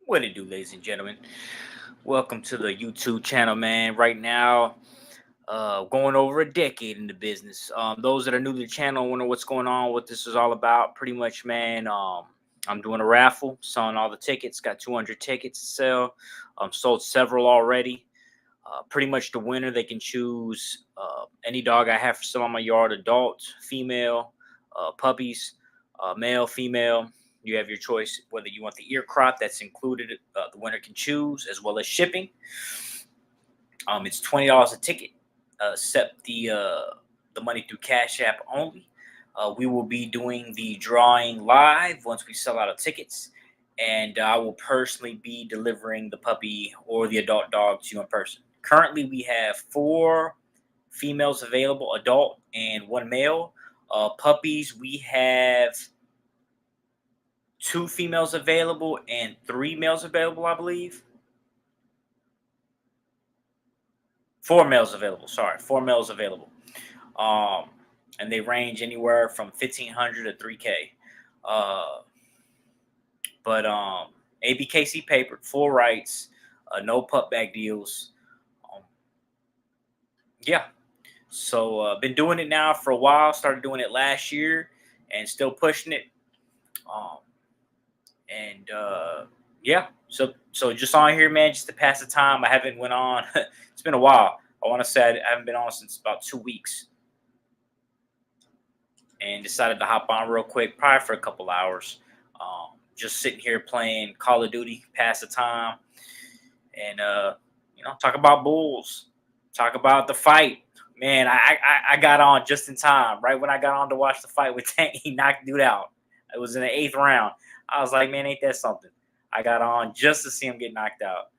What it do, ladies and gentlemen? Welcome to the YouTube channel, man. Right now, going over a decade in the business. Those that are new to the channel wonder what's going on, what this is all about. Pretty much, man. I'm doing a raffle, selling all the tickets. Got 200 tickets to sell. Sold several already. Pretty much the winner, they can choose any dog I have for sale on my yard, adult, female, puppies, male, female. You have your choice whether you want the ear crop that's included. The winner can choose, as well as shipping. It's $20 a ticket. Accept the money through Cash App only. We will be doing the drawing live once we sell out of tickets, and I will personally be delivering the puppy or the adult dog to you in person. Currently, we have four females available, adult, and one male. Puppies, we have two females available and three males available, I believe. Four males available. Sorry, four males available. Um, and they range anywhere from 1,500 to 3K. Uh, but ABKC paper, full rights, no pup bag deals. Um, yeah. So been doing it now for a while. Started doing it last year, and still pushing it. Um, and yeah. So just on here, man, just to pass the time. I haven't went on. It's been a while. I want to say I haven't been on since about 2 weeks, and decided to hop on real quick, probably for a couple hours. Just sitting here playing Call of Duty, pass the time, and talk about bulls, talk about the fight. Man, I got on just in time, right when I got on to watch the fight with Tank. He knocked dude out. It was in the eighth round. I was like, man, ain't that something? I got on just to see him get knocked out.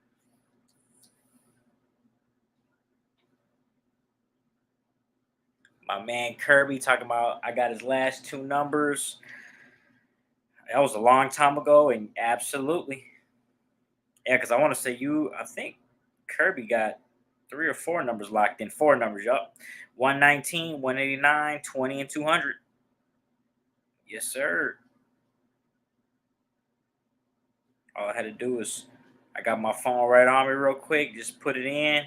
My man Kirby talking about I got his last two numbers. That was a long time ago, and absolutely, yeah. Because I want to say I think Kirby got three or four numbers locked in. Four numbers, yup. 119, 189, 20, and 200. Yes, sir. All I had to do is I got my phone right on me real quick. Just put it in.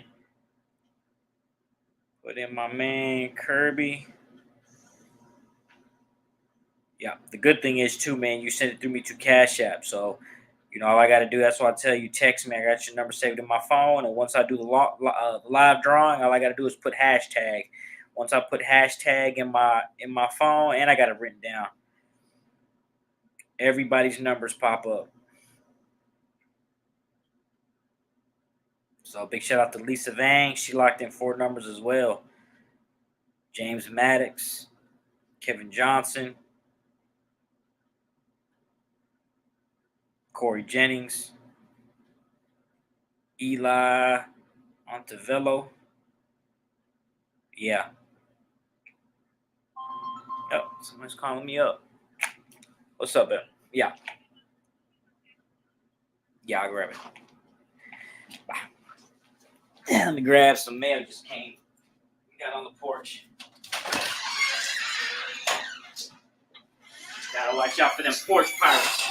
Put in my man Kirby. Yeah. The good thing is too, man, you sent it through me to Cash App. So, all I got to do, that's why I tell you, text me. I got your number saved in my phone. And once I do the live drawing, all I got to do is put hashtag. Once I put hashtag in my phone, and I got it written down, everybody's numbers pop up. So big shout out to Lisa Vang. She locked in four numbers as well. James Maddox, Kevin Johnson, Corey Jennings, Eli Montevello. Yeah. Oh, somebody's calling me up. What's up, man? Yeah. Yeah, I'll grab it. Let me grab some mail. Just came. Got on the porch. Gotta watch out for them porch pirates.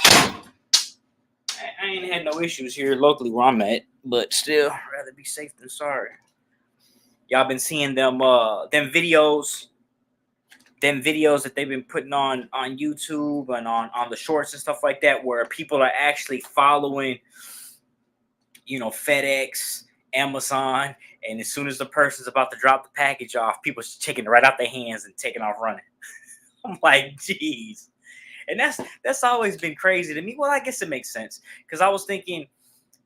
I ain't had no issues here locally where I'm at, but still, rather be safe than sorry. Y'all been seeing them videos that they've been putting on YouTube and on the shorts and stuff like that, where people are actually following, FedEx, Amazon, and as soon as the person's about to drop the package off, people taking it right out their hands and taking off running. I'm like, geez. And that's always been crazy to me. Well, I guess it makes sense, because I was thinking,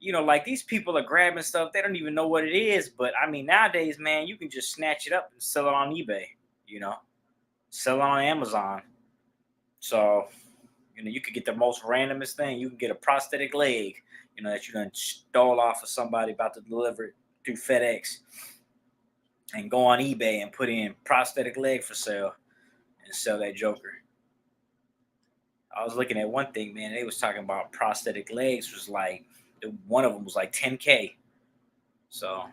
like, these people are grabbing stuff, they don't even know what it is. But I mean, nowadays, man, you can just snatch it up and sell it on eBay, sell it on Amazon. So, you could get the most randomest thing. You can get a prosthetic leg, that you done stole off of somebody about to deliver it through FedEx, and go on eBay and put in prosthetic leg for sale and sell that joker. I was looking at one thing, man. They was talking about prosthetic legs was like, one of them was like 10K. So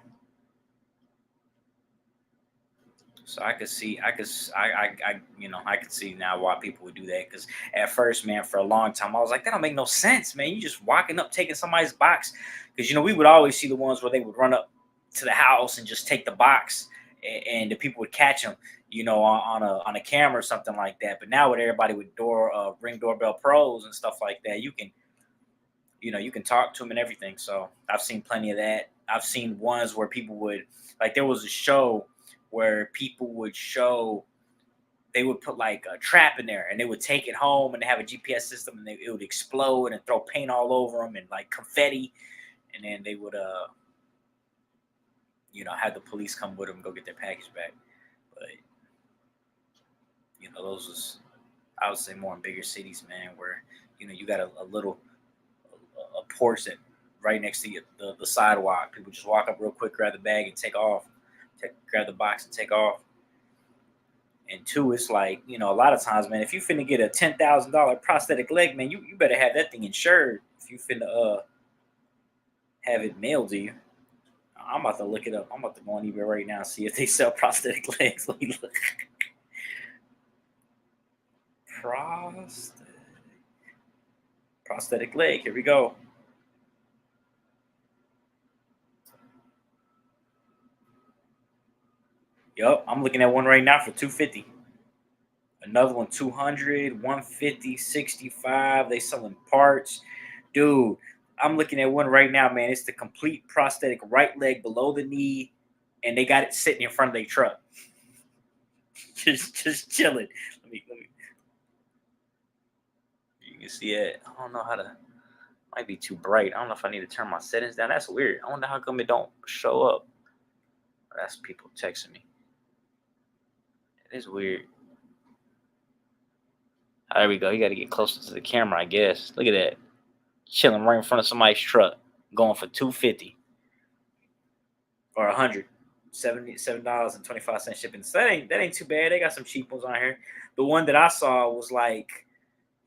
So I could see now why people would do that. Because at first, man, for a long time, I was like, that don't make no sense, man. You just walking up, taking somebody's box. Because we would always see the ones where they would run up to the house and just take the box, and the people would catch them, on a camera or something like that. But now with everybody with Ring doorbell pros and stuff like that, you can talk to them and everything. So I've seen plenty of that. I've seen ones where people would, like, there was a show where people would show, they would put like a trap in there and they would take it home and they have a GPS system, and it would explode and throw paint all over them and like confetti. And then they would, have the police come with them and go get their package back. But, those was, I would say, more in bigger cities, man, where, you got a little, a porch that right next to you, the sidewalk. People just walk up real quick, grab the bag, and take off. Grab the box and take off. And two, it's like, a lot of times, man, if you finna get a $10,000 prosthetic leg, man, you better have that thing insured. If you finna have it mailed to you. I'm about to look it up. I'm about to go on eBay right now and see if they sell prosthetic legs. Let me look. Prosthetic leg. Here we go. Yup, I'm looking at one right now for $250. Another one $200, $150, $65. They selling parts, dude. I'm looking at one right now, man. It's the complete prosthetic right leg below the knee, and they got it sitting in front of their truck, just chilling. Let me. You can see it. I don't know how to. Might be too bright. I don't know if I need to turn my settings down. That's weird. I wonder how come it don't show up. That's people texting me. It is weird. There we go. You got to get closer to the camera, I guess. Look at that. Chilling right in front of somebody's truck, going for $250 or $177.25 shipping. So that ain't too bad. They got some cheap ones on here. The one that I saw was like,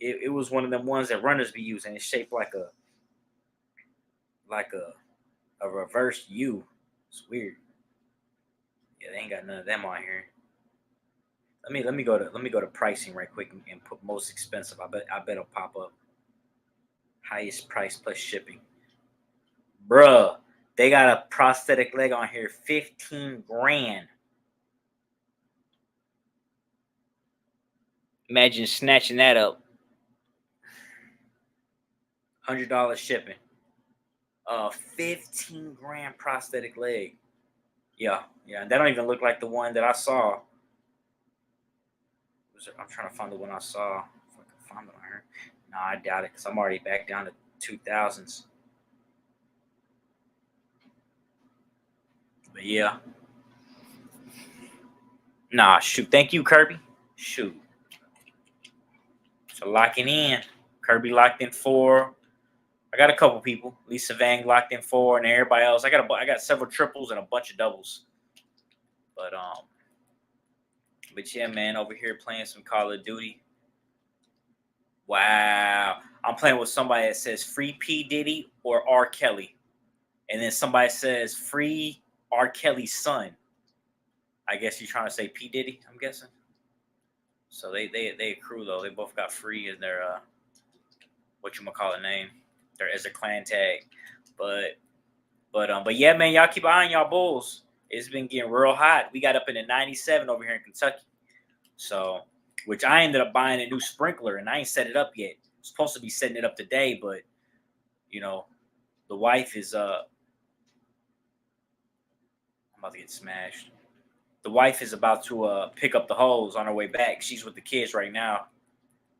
it was one of them ones that runners be using. It's shaped like a reversed U. It's weird. Yeah, they ain't got none of them on here. Let me go to pricing right quick and put most expensive. I bet it'll pop up. Highest price plus shipping. Bruh, they got a prosthetic leg on here, 15 grand. Imagine snatching that up. $100 shipping. 15 grand prosthetic leg. Yeah. That don't even look like the one that I saw. I'm trying to find the one I saw. If I can find it on here. No, I doubt it, because I'm already back down to 2000s. But yeah. Nah, shoot. Thank you, Kirby. Shoot. So locking in. Kirby locked in 4. I got a couple people. Lisa Vang locked in 4, and everybody else. I got several triples and a bunch of doubles. But yeah, man, over here playing some Call of Duty. Wow. I'm playing with somebody that says free P. Diddy or R. Kelly. And then somebody says free R. Kelly's son. I guess you're trying to say P. Diddy, I'm guessing. So they accrue, though. They both got free as their whatchamacallit name. As a clan tag. But yeah, man, y'all keep an eye on y'all Bulls. It's been getting real hot. We got up in the 97 over here in Kentucky. So, which I ended up buying a new sprinkler, and I ain't set it up yet. I'm supposed to be setting it up today, but the wife is I'm about to get smashed. The wife is about to pick up the hose on her way back. She's with the kids right now,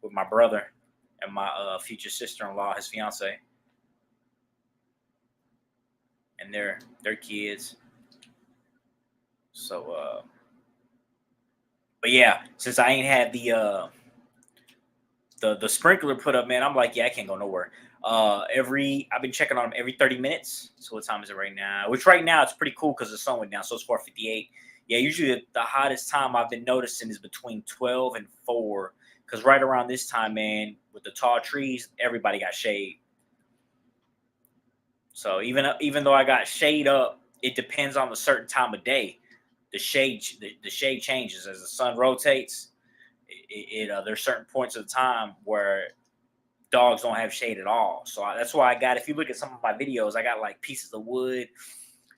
with my brother and my future sister-in-law, his fiance, and their kids. So, but yeah, since I ain't had the sprinkler put up, man, I'm like, yeah, I can't go nowhere. I've been checking on them every 30 minutes. So what time is it right now? Which right now it's pretty cool because the sun went down, so it's 4:58. Yeah, usually the hottest time I've been noticing is between 12 and 4. Because right around this time, man, with the tall trees, everybody got shade. So even though I got shade up, it depends on the certain time of day. the shade changes as the sun rotates. There's certain points of the time where dogs don't have shade at all. So that's why I got. If you look at some of my videos, I got like pieces of wood,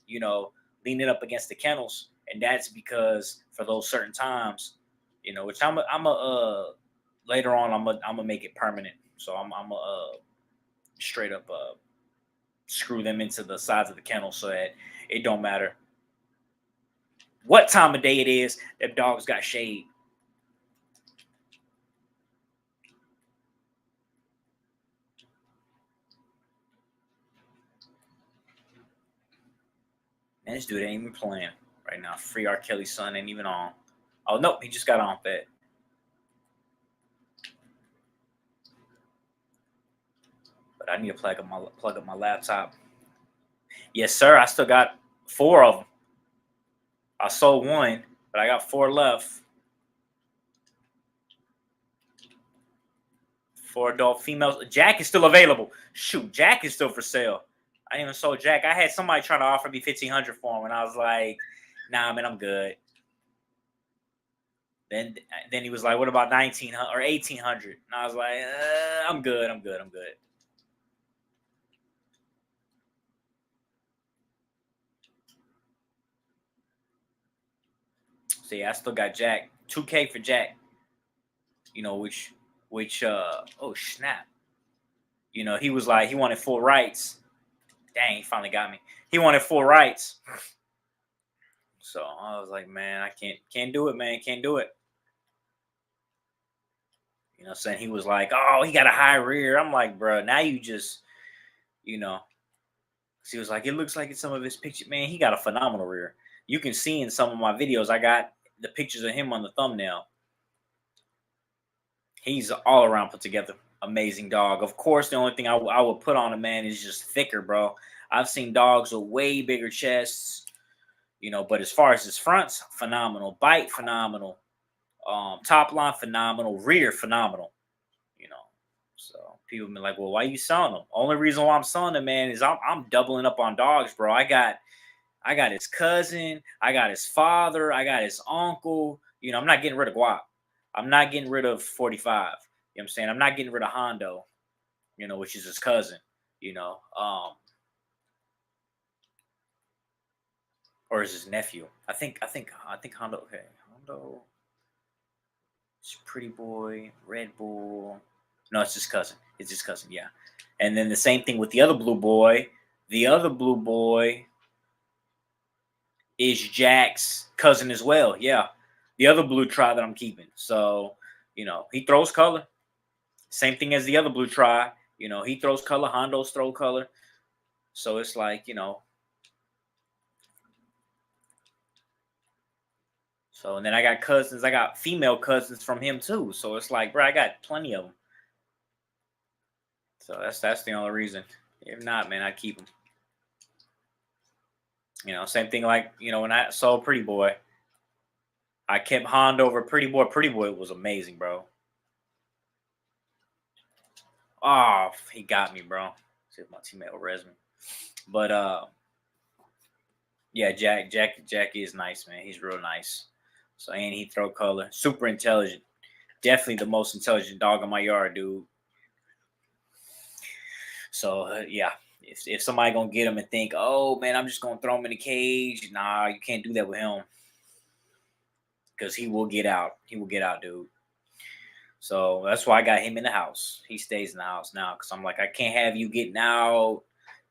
you know, leaning up against the kennels, and that's because for those certain times, which I'm a later on I'm gonna make it permanent. So I'm a straight up screw them into the sides of the kennel so that it don't matter what time of day it is. That dogs got shade. Man, this dude ain't even playing right now. Free R. Kelly's son ain't even on. Oh nope, he just got on that. But I need to plug up my laptop. Yes, sir. I still got 4 of them. I sold 1, but I got 4 left. 4 adult females. Jack is still available. Shoot, Jack is still for sale. I even sold Jack. I had somebody trying to offer me $1,500 for him, and I was like, "Nah, man, I'm good." Then he was like, "What about 1,900 or 1,800?" And I was like, "I'm good. I'm good. I'm good." So yeah, I still got Jack. 2K for Jack. Which oh snap. He was like he wanted full rights. Dang, he finally got me. He wanted full rights. So I was like, man, I can't do it, man. Can't do it. Saying he was like, oh, he got a high rear. I'm like, bro, now you just, you know, he was like, it looks like in some of his pictures, man, he got a phenomenal rear. You can see in some of my videos, I got the pictures of him on the thumbnail. He's all around put together. Amazing dog. Of course, the only thing I would put on a man is just thicker, bro. I've seen dogs with way bigger chests, but as far as his fronts, phenomenal. Bite, phenomenal. Top line, phenomenal. Rear, phenomenal. You know, so people be like, well, why you selling them? Only reason why I'm selling them, man, is I'm doubling up on dogs, bro. I got his cousin, I got his father, I got his uncle. I'm not getting rid of Guap. I'm not getting rid of 45. You know what I'm saying? I'm not getting rid of Hondo, which is his cousin, you know, um, or is his nephew. I think Hondo, okay. Hondo, it's Pretty Boy, Red Bull. No, it's his cousin. It's his cousin, yeah. And then the same thing with the other blue boy. The other blue boy is Jack's cousin as well. Yeah. The other blue try that I'm keeping. So, he throws color. Same thing as the other blue try. He throws color. Hondo's throw color. So it's like, So, and then I got cousins. I got female cousins from him too. So it's like, bro, I got plenty of them. So that's the only reason. If not, man, I'd keep them. Same thing like, when I saw Pretty Boy, I kept Hondo over Pretty Boy. Pretty Boy was amazing, bro. Oh, he got me, bro. See if my teammate will res me. But yeah, Jack is nice, man. He's real nice. So and he throw color, super intelligent. Definitely the most intelligent dog in my yard, dude. So yeah, if somebody gonna get him and think, oh man, I'm just gonna throw him in the cage, nah, you can't do that with him because he will get out. He will get out, dude. So that's why I got him in the house. He stays in the house now because I'm like, I can't have you getting out.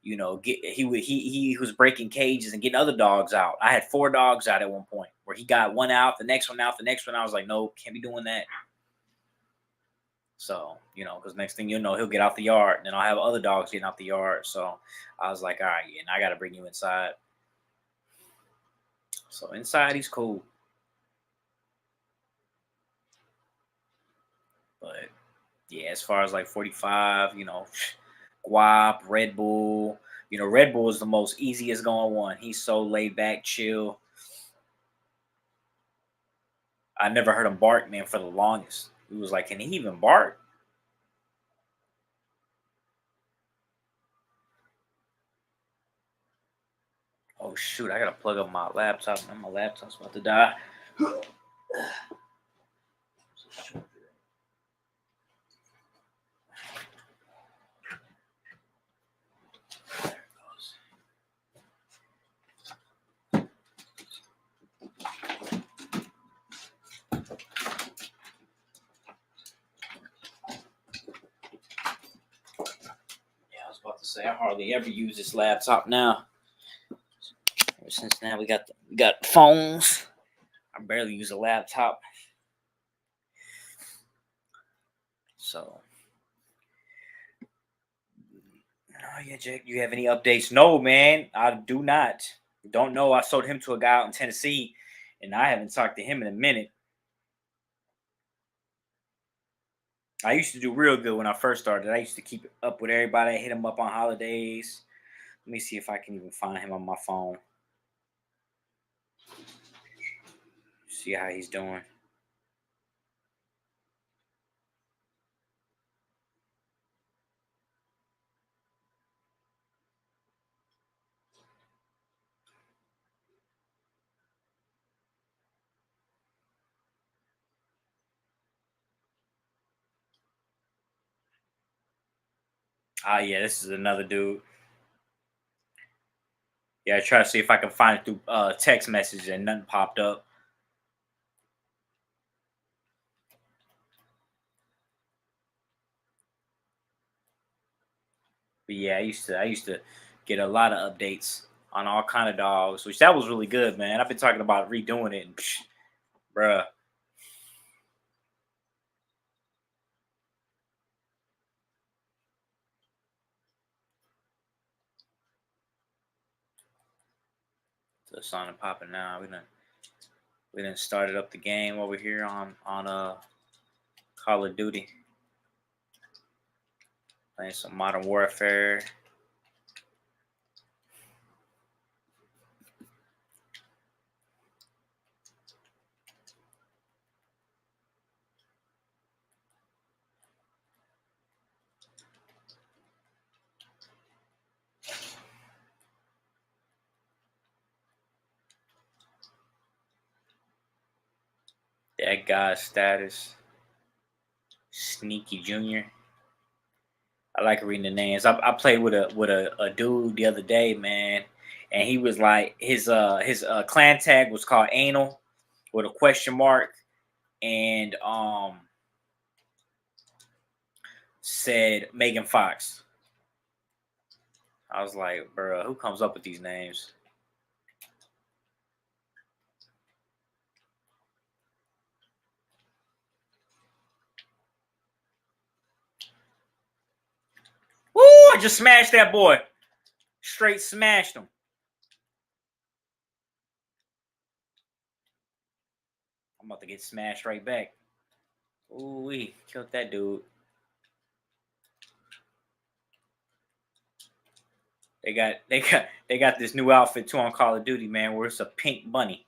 He was breaking cages and getting other dogs out. I had 4 dogs out at one point where he got one out, the next one out, the next one. I was like, no, can't be doing that. So, because next thing you know, he'll get out the yard, and then I'll have other dogs getting out the yard. So I was like, all right, yeah, and I got to bring you inside. So inside, he's cool. But yeah, as far as like 45, Guap, Red Bull. Red Bull is the most easiest going one. He's so laid back, chill. I never heard him bark, man, for the longest. He was like, can he even bark? Oh shoot, I gotta plug up my laptop. Man, my laptop's about to die. I was about to say I hardly ever use this laptop now. Ever since now we got phones. I barely use a laptop. So, oh yeah, Jake, you have any updates? No, man, I do not. Don't know. I sold him to a guy out in Tennessee, and I haven't talked to him in a minute. I used to do real good when I first started. I used to keep up with everybody. I hit him up on holidays. Let me see if I can even find him on my phone. See how he's doing. Ah, yeah, this is another dude. Yeah, I try to see if I can find it through text message, and nothing popped up. But yeah, I used to get a lot of updates on all kind of dogs, which that was really good, man. I've been talking about redoing it, and bruh. So it's on and popping now. We done started up the game over here on Call of Duty, playing some Modern Warfare. That guy's status, Sneaky Junior. I like reading the names. I played with a dude the other day, man, and he was like his clan tag was called Anal with a question mark, and said Megan Fox. I was like, bro, who comes up with these names? Woo! I just smashed that boy. Straight smashed him. I'm about to get smashed right back. Ooh, we killed that dude. They got this new outfit too on Call of Duty, man, where it's a pink bunny.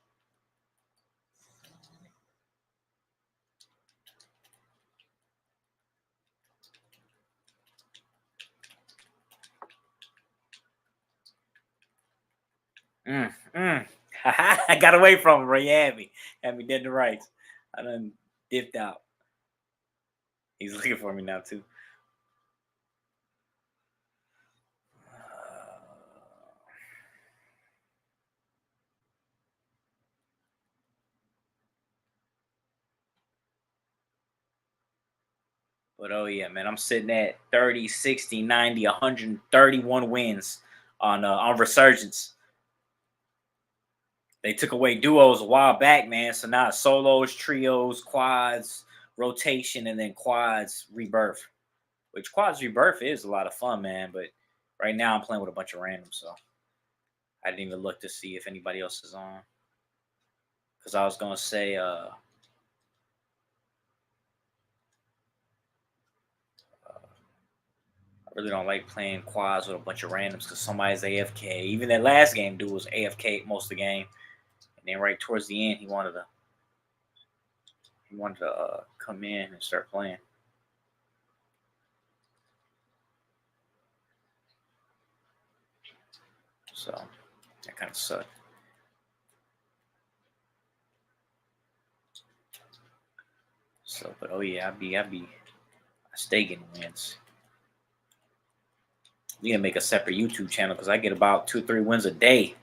Mm, mm. I got away from him, bro. He had me dead to rights. I done dipped out. He's looking for me now too. But oh yeah, man, I'm sitting at 30, 60, 90, 131 wins on Resurgence. They took away duos a while back, man. So now it's solos, trios, quads, rotation, and then quads rebirth. Which quads rebirth is a lot of fun, man. But right now I'm playing with a bunch of randoms, so I didn't even look to see if anybody else is on. Because I was gonna say, I really don't like playing quads with a bunch of randoms because somebody's AFK. Even that last game, dude was AFK most of the game, and then right towards the end, he wanted to come in and start playing. So That kind of sucked. So, but oh yeah, I stay getting wins. We gotta make a separate YouTube channel because I get about 2 or 3 wins a day.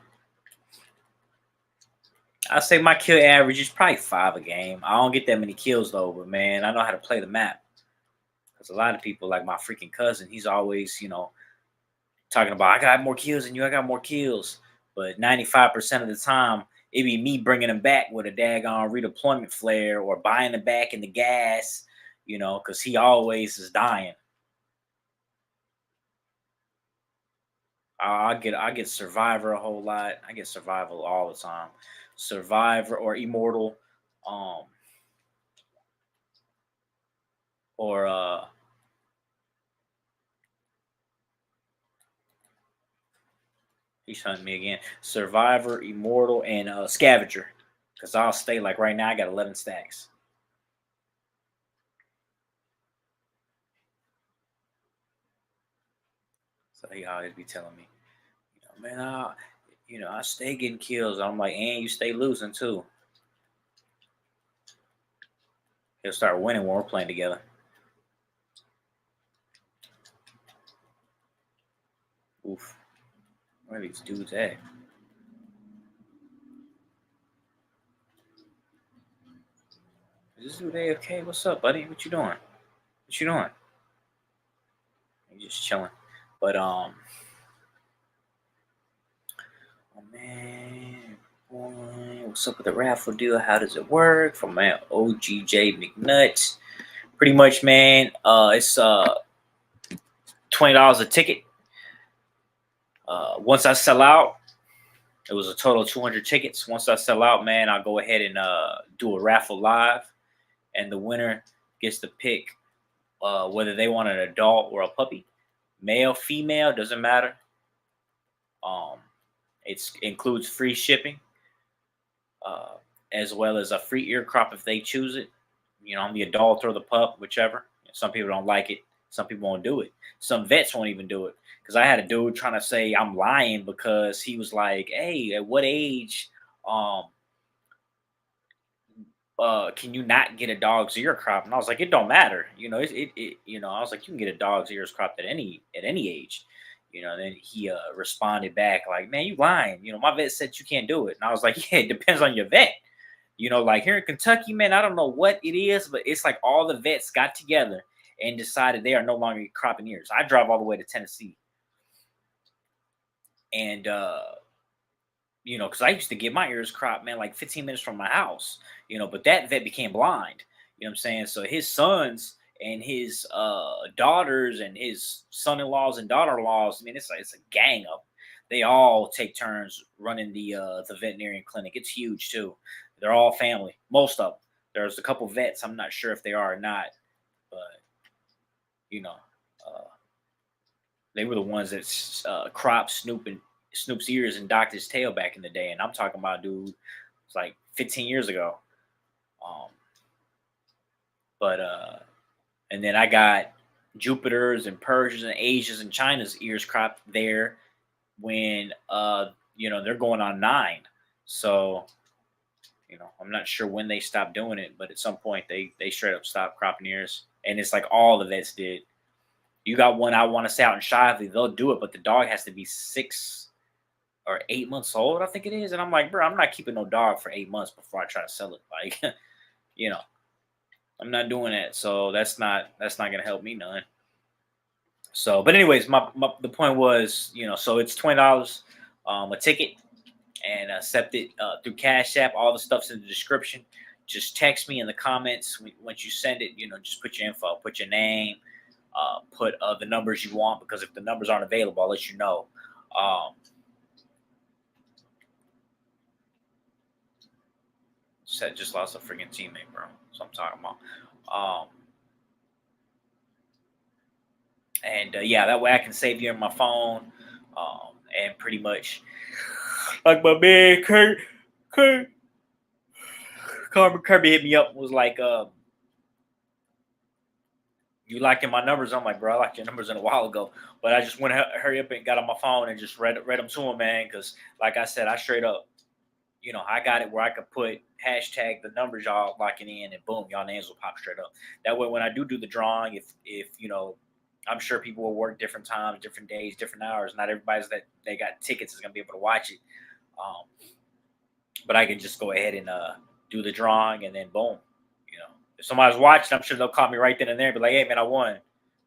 I say my kill average is probably 5 a game. I don't get that many kills though, but man, I know how to play the map. Because a lot of people, like my freaking cousin, he's always, talking about I got more kills than you, I got more kills. But 95% of the time, it be me bringing him back with a daggone redeployment flare or buying him back in the gas, because he always is dying. I get Survivor a whole lot. I get Survival all the time. Survivor or Immortal, um, or he's hunting me again. Survivor, Immortal, and Scavenger. Because I'll stay like right now. I got 11 stacks. So he always be telling me, man, I stay getting kills. I'm like, and you stay losing too. He'll start winning when we're playing together. Oof. Where are these dudes at? Is this dude AFK? What's up, buddy? What you doing? What you doing? You just chilling. But oh man, boy, what's up with the raffle deal? How does it work? From my OGJ McNuts. Pretty much, man. It's $20 a ticket. Once I sell out, it was a total of 200 tickets. Once I sell out, man, I'll go ahead and do a raffle live, and the winner gets to pick whether they want an adult or a puppy, male, female, doesn't matter. It includes free shipping, as well as a free ear crop if they choose it. I'm the adult or the pup, whichever. Some people don't like it. Some people won't do it. Some vets won't even do it. Because I had a dude trying to say I'm lying because he was like, "Hey, at what age can you not get a dog's ear crop?" And I was like, "It don't matter. I was like, you can get a dog's ears cropped at any age." And then he responded back like, "Man, you lying. My vet said you can't do it." And I was like, "Yeah, it depends on your vet." Like here in Kentucky, man, I don't know what it is, but it's like all the vets got together and decided they are no longer cropping ears. I drive all the way to Tennessee. And, because I used to get my ears cropped, man, like 15 minutes from my house, but that vet became blind. You know what I'm saying? So his sons and his daughters and his son-in-laws and daughter-in-laws, I mean, it's a gang of them. They all take turns running the veterinarian clinic. It's huge too. They're all family, most of them. There's a couple vets. I'm not sure if they are or not, but you know, uh, they were the ones that cropped Snoop's ears and docked his tail back in the day. And I'm talking about, dude, it's like 15 years ago. Um, but and then I got Jupiter's and Persia's and Asia's and China's ears cropped there when they're going on 9. So I'm not sure when they stopped doing it, but at some point they straight up stopped cropping ears. And it's like all the vets did. You got one I want to say out in Shively, they'll do it, but the dog has to be 6 or 8 months old, I think it is. And I'm like, bro, I'm not keeping no dog for 8 months before I try to sell it. Like, I'm not doing that. So that's not gonna help me none. So, but anyways, the point was, so it's $20 a ticket, and accept it through Cash App. All the stuff's in the description. Just text me in the comments once you send it. Just put your info, put your name, put the numbers you want, because if the numbers aren't available, I'll let you know. Just lost a freaking teammate, bro. So I'm talking about. And yeah, that way I can save you on my phone. And pretty much, like my man Kirby hit me up, was like, You liking my numbers? I'm like, bro, I liked your numbers in a while ago, but I just went hurry up and got on my phone and just read them to him, man. Because like I said, I straight up, I got it where I could put hashtag the numbers y'all locking in, and boom, y'all names will pop straight up. That way, when I do the drawing, if I'm sure people will work different times, different days, different hours. Not everybody's that they got tickets is gonna be able to watch it. Um, but I can just go ahead and do the drawing, and then boom, if somebody's watching, I'm sure they'll call me right then and there, and be like, "Hey, man, I won.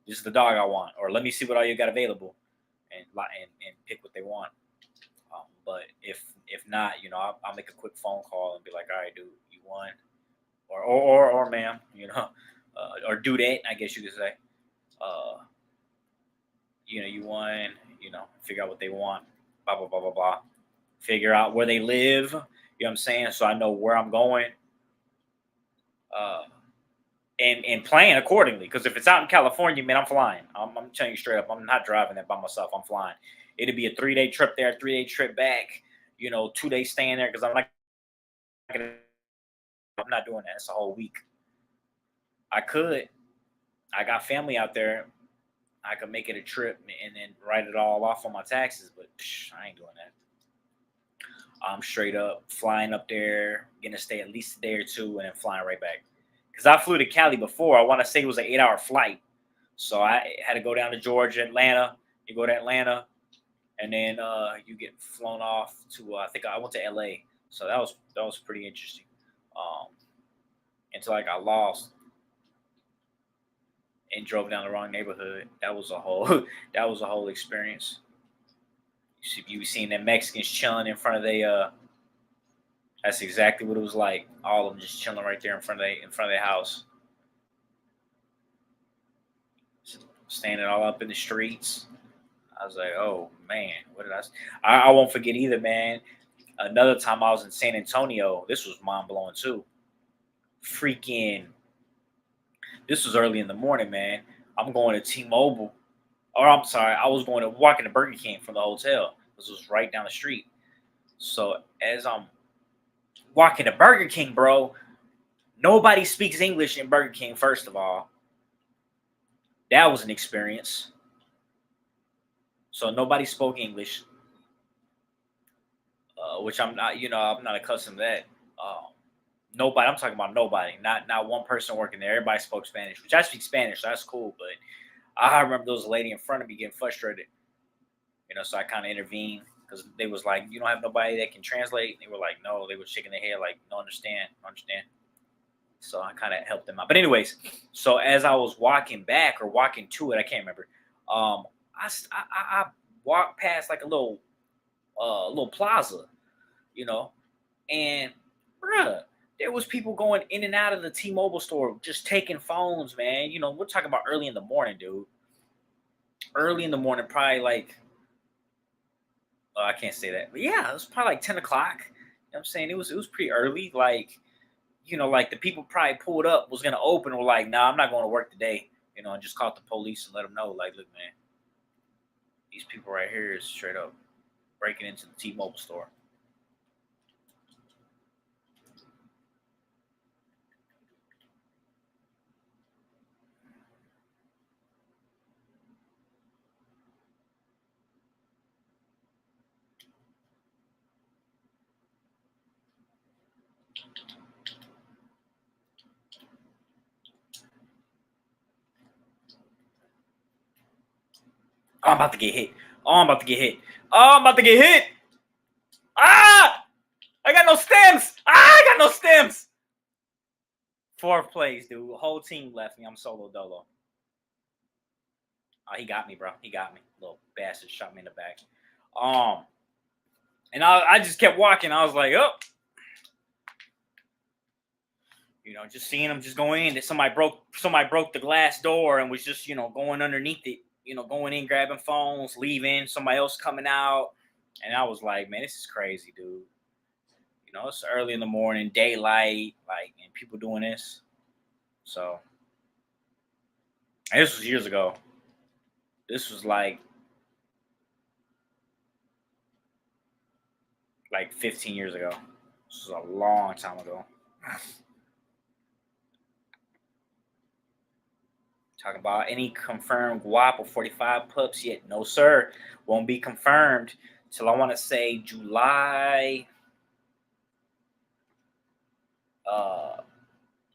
This is the dog I want," or "Let me see what all you got available," and pick what they want. But if not, I'll make a quick phone call and be like, "All right, dude, you won," or ma'am, or do that. I guess you could say, uh, you won. Figure out what they want. Blah blah blah blah blah. Figure out where they live. You know what I'm saying? So I know where I'm going. Uh, and plan accordingly. Because if it's out in California, man, I'm flying. I'm telling you straight up, I'm not driving that by myself. I'm flying. It'll be a 3-day trip there, 3-day trip back. 2 days staying there because I'm not doing that. It's a whole week. I could. I got family out there. I could make it a trip and then write it all off on my taxes, but I ain't doing that. I'm straight up flying up there, gonna stay at least a day or two, and then flying right back. Because I flew to Cali before. I want to say it was an 8-hour flight, so I had to go down to Georgia, Atlanta. You go to Atlanta, and then you get flown off to. I think I went to LA, so that was pretty interesting. Um, until I got lost and drove down the wrong neighborhood. That was a whole that was a whole experience. You seen them Mexicans chilling in front of that's exactly what it was like. All of them just chilling right there in front of their house, standing all up in the streets. I was like, oh man, what did I won't forget either, man. Another time I was in San Antonio. This was mind blowing too. Freaking, this was early in the morning, man. I'm going to T-Mobile, or I'm sorry, I was going to walking to Burger King from the hotel. This was right down the street. So as I'm walking to Burger King, bro, nobody speaks English in Burger King. First of all, that was an experience. So nobody spoke English, which I'm not accustomed to that. Nobody. I'm talking about nobody. Not one person working there. Everybody spoke Spanish, which I speak Spanish, so that's cool. But I remember there was a lady in front of me getting frustrated. So I kind of intervened because they was like, "You don't have nobody that can translate." They were like, "No." They were shaking their head like, "No, understand, understand." So I kind of helped them out. But anyways, so as I was walking back or walking to it, I can't remember. I walked past like a little plaza, you know, and bruh, there was people going in and out of the T-Mobile store just taking phones, man. We're talking about early in the morning, dude. Early in the morning, probably like I can't say that, but yeah, it was probably like 10 o'clock. You know what I'm saying it was pretty early. Like like the people probably pulled up was gonna open and were like, "Nah, I'm not going to work today." And just called the police and let them know, like, "Look, man, these people right here is straight up breaking into the T-Mobile store." Oh, I'm about to get hit. Oh, I'm about to get hit. Oh, I'm about to get hit. Ah! I got no stems. I got no stems. Fourth place, dude. Whole team left me. I'm solo dolo. Oh, he got me, bro. He got me. Little bastard shot me in the back. Um, and I just kept walking. I was like, oh, just seeing him just going in. That somebody broke the glass door and was just going underneath it. Going in, grabbing phones, leaving. Somebody else coming out, and I was like, man, this is crazy, dude. It's early in the morning, daylight, like, and people doing this. So, and this was years ago. This was like 15 years ago. This was a long time ago. Talking about any confirmed guap or 45 pups yet? No, sir. Won't be confirmed till I want to say uh,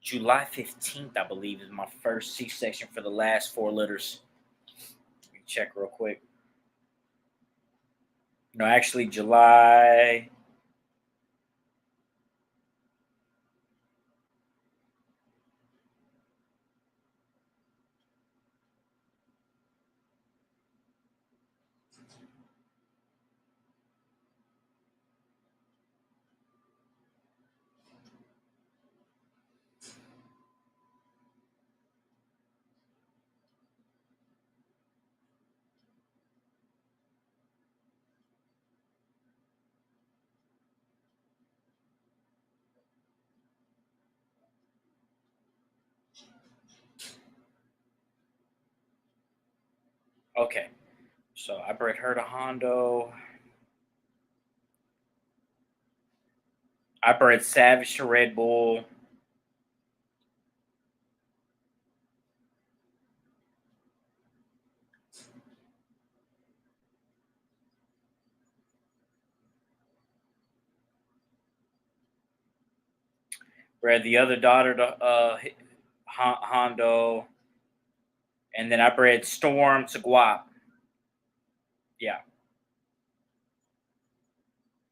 July 15th, I believe, is my first C-section for the last 4 litters. Let me check real quick. No, actually, July. Okay, so I bred her to Hondo. I bred Savage to Red Bull. Bred the other daughter to Hondo, and then I bred Storm to Guap. Yeah,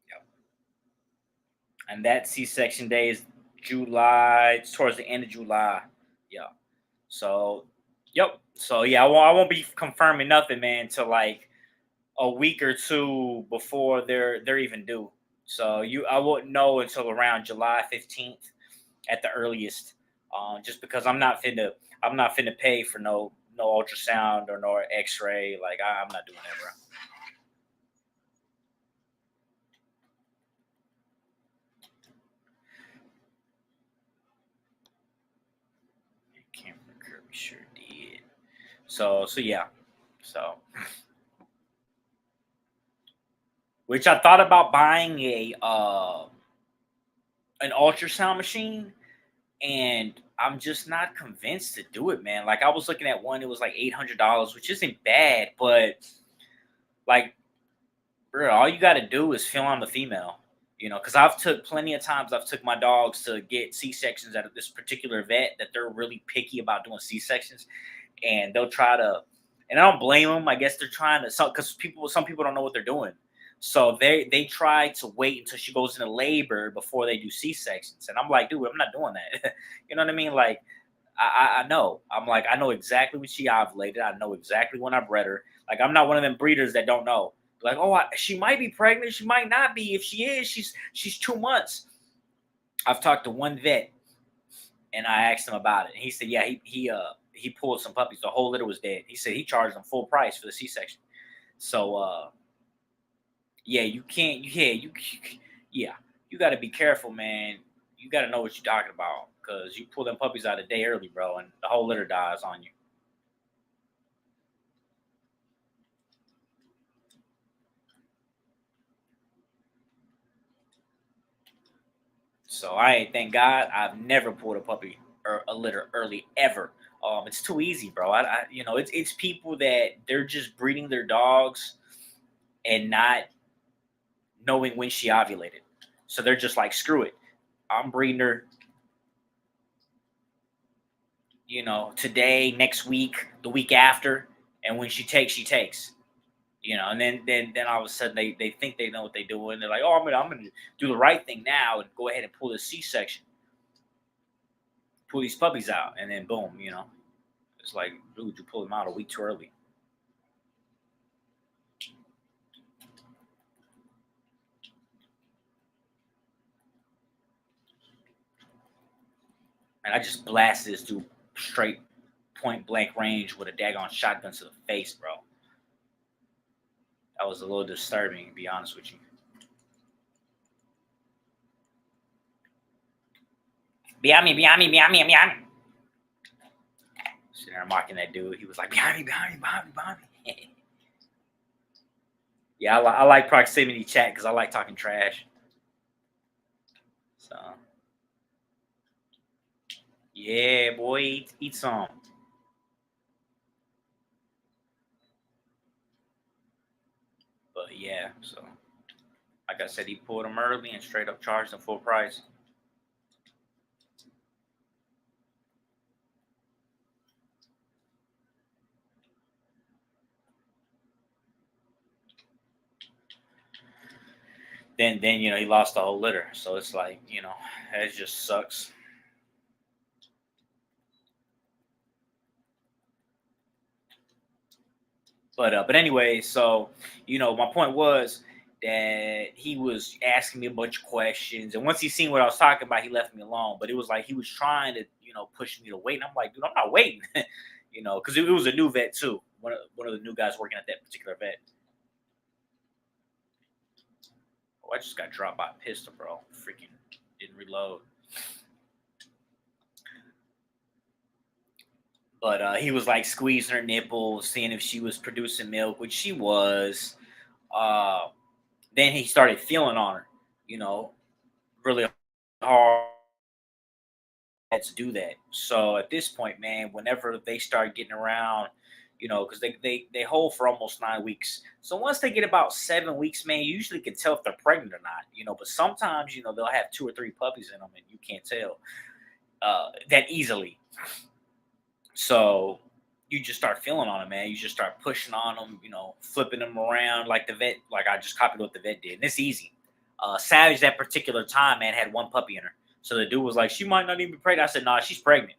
yeah. And that C-section day is July. It's towards the end of July. Yeah. So, yep. So yeah, I won't be confirming nothing, man, till like a week or two before they're even due. So I wouldn't know until around July 15th at the earliest. Just because I'm not finna pay for no ultrasound or no X-ray. Like I'm not doing that, bro. Cameron Kirby sure did. So yeah. So which I thought about buying a an ultrasound machine, and I'm just not convinced to do it, man. Like I was looking at one, it was like $800, which isn't bad, but like, bro, all you got to do is feel on the female, because I've took plenty of times. I've took my dogs to get C-sections at this particular vet that they're really picky about doing C-sections, and they'll try to, and I don't blame them. I guess they're trying to, because some people don't know what they're doing, so they try to wait until she goes into labor before they do C-sections, and I'm like, dude, I'm not doing that. You know what I mean? Like, I know. I'm like, I know exactly when she ovulated. I know exactly when I bred her. Like, I'm not one of them breeders that don't know. Like, oh, she might be pregnant. She might not be. If she is, she's 2 months. I've talked to one vet, and I asked him about it. And he said, yeah, he pulled some puppies. The whole litter was dead. He said he charged them full price for the C-section. So yeah, you can't. Yeah, you got to be careful, man. You got to know what you're talking about, because you pull them puppies out a day early, bro, and the whole litter dies on you. So thank God, I've never pulled a puppy or a litter early ever. It's too easy, bro. It's people that they're just breeding their dogs and not knowing when she ovulated. So they're just like, screw it. I'm breeding her, today, next week, the week after, and when she takes, she takes. And then all of a sudden they think they know what they're doing. They're like, oh, I'm gonna do the right thing now and go ahead and pull this C-section, pull these puppies out, and then boom, it's like, dude, you pulled them out a week too early. And I just blasted this dude straight point blank range with a daggone shotgun to the face, bro. That was a little disturbing, to be honest with you. Behind me, behind me, behind me, behind me. Sitting there mocking that dude. He was like, behind me, behind me, behind me, behind me. Yeah, I like proximity chat because I like talking trash. So, yeah, boy, eat some. yeah, so like I said, he pulled him early and straight up charged him full price. Then he lost the whole litter. So it's like it just sucks. But anyway, so my point was that he was asking me a bunch of questions, and once he seen what I was talking about, he left me alone. But it was like he was trying to push me to wait, and I'm like, dude, I'm not waiting, because it was a new vet too. One of the new guys working at that particular vet. Oh, I just got dropped by a pistol, bro. Freaking didn't reload. But he was like squeezing her nipples, seeing if she was producing milk, which she was. Uh, then he started feeling on her, you know, really hard to do that. So at this point, man, whenever they start getting around, because they hold for almost 9 weeks. So once they get about 7 weeks, man, you usually can tell if they're pregnant or not. But sometimes they'll have two or three puppies in them, and you can't tell that easily. So you just start feeling on them, man. You just start pushing on them, flipping them around like the vet, like I just copied what the vet did. And it's easy. Savage that particular time, man, had one puppy in her. So the dude was like, she might not even be pregnant. I said, nah, she's pregnant.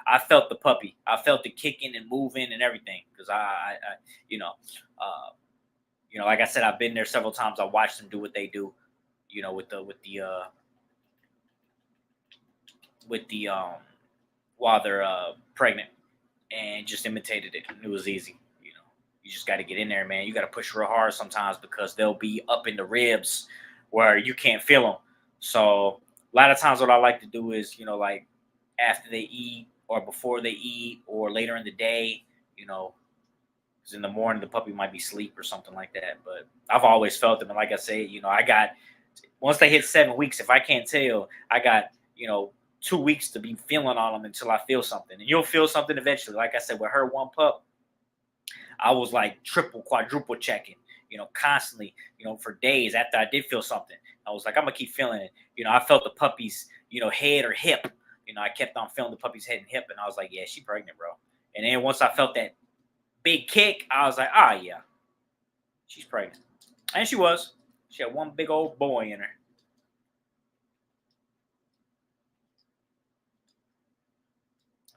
I felt the puppy. I felt it kicking and moving and everything. Because you know, like I said, I've been there several times. I watched them do what they do, with the while they're pregnant, and just imitated it. It was easy. You just got to get in there, man. You got to push real hard sometimes because they'll be up in the ribs where you can't feel them. So a lot of times, what I like to do is, like after they eat or before they eat or later in the day, you know, because in the morning the puppy might be asleep or something like that. But I've always felt them, and like I say, I got once they hit 7 weeks, if I can't tell, I got 2 weeks to be feeling on them until I feel something, and you'll feel something eventually. Like I said, with her one pup, I was like triple, quadruple checking, constantly, for days after I did feel something. I was like, I'm gonna keep feeling it. I felt the puppy's, head or hip. I kept on feeling the puppy's head and hip, and I was like, yeah, she pregnant, bro. And then once I felt that big kick, I was like, ah, yeah, she's pregnant, and she was. She had one big old boy in her.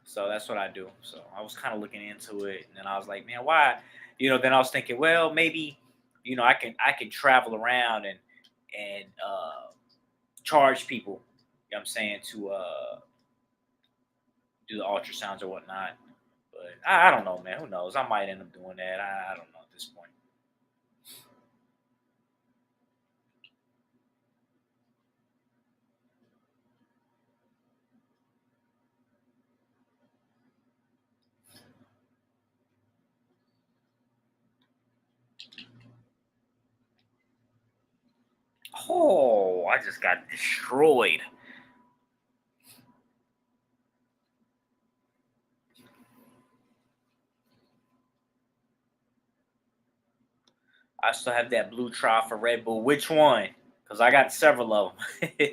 So that's what I do. So I was kind of looking into it, and then I was like, man, why? Then I was thinking, well, maybe, I can travel around and charge people. You know what I'm saying, to do the ultrasounds or whatnot. But I don't know, man. Who knows? I might end up doing that. I don't know at this point. Oh, I just got destroyed. I still have that blue trial for Red Bull. Which one? Because I got several of them.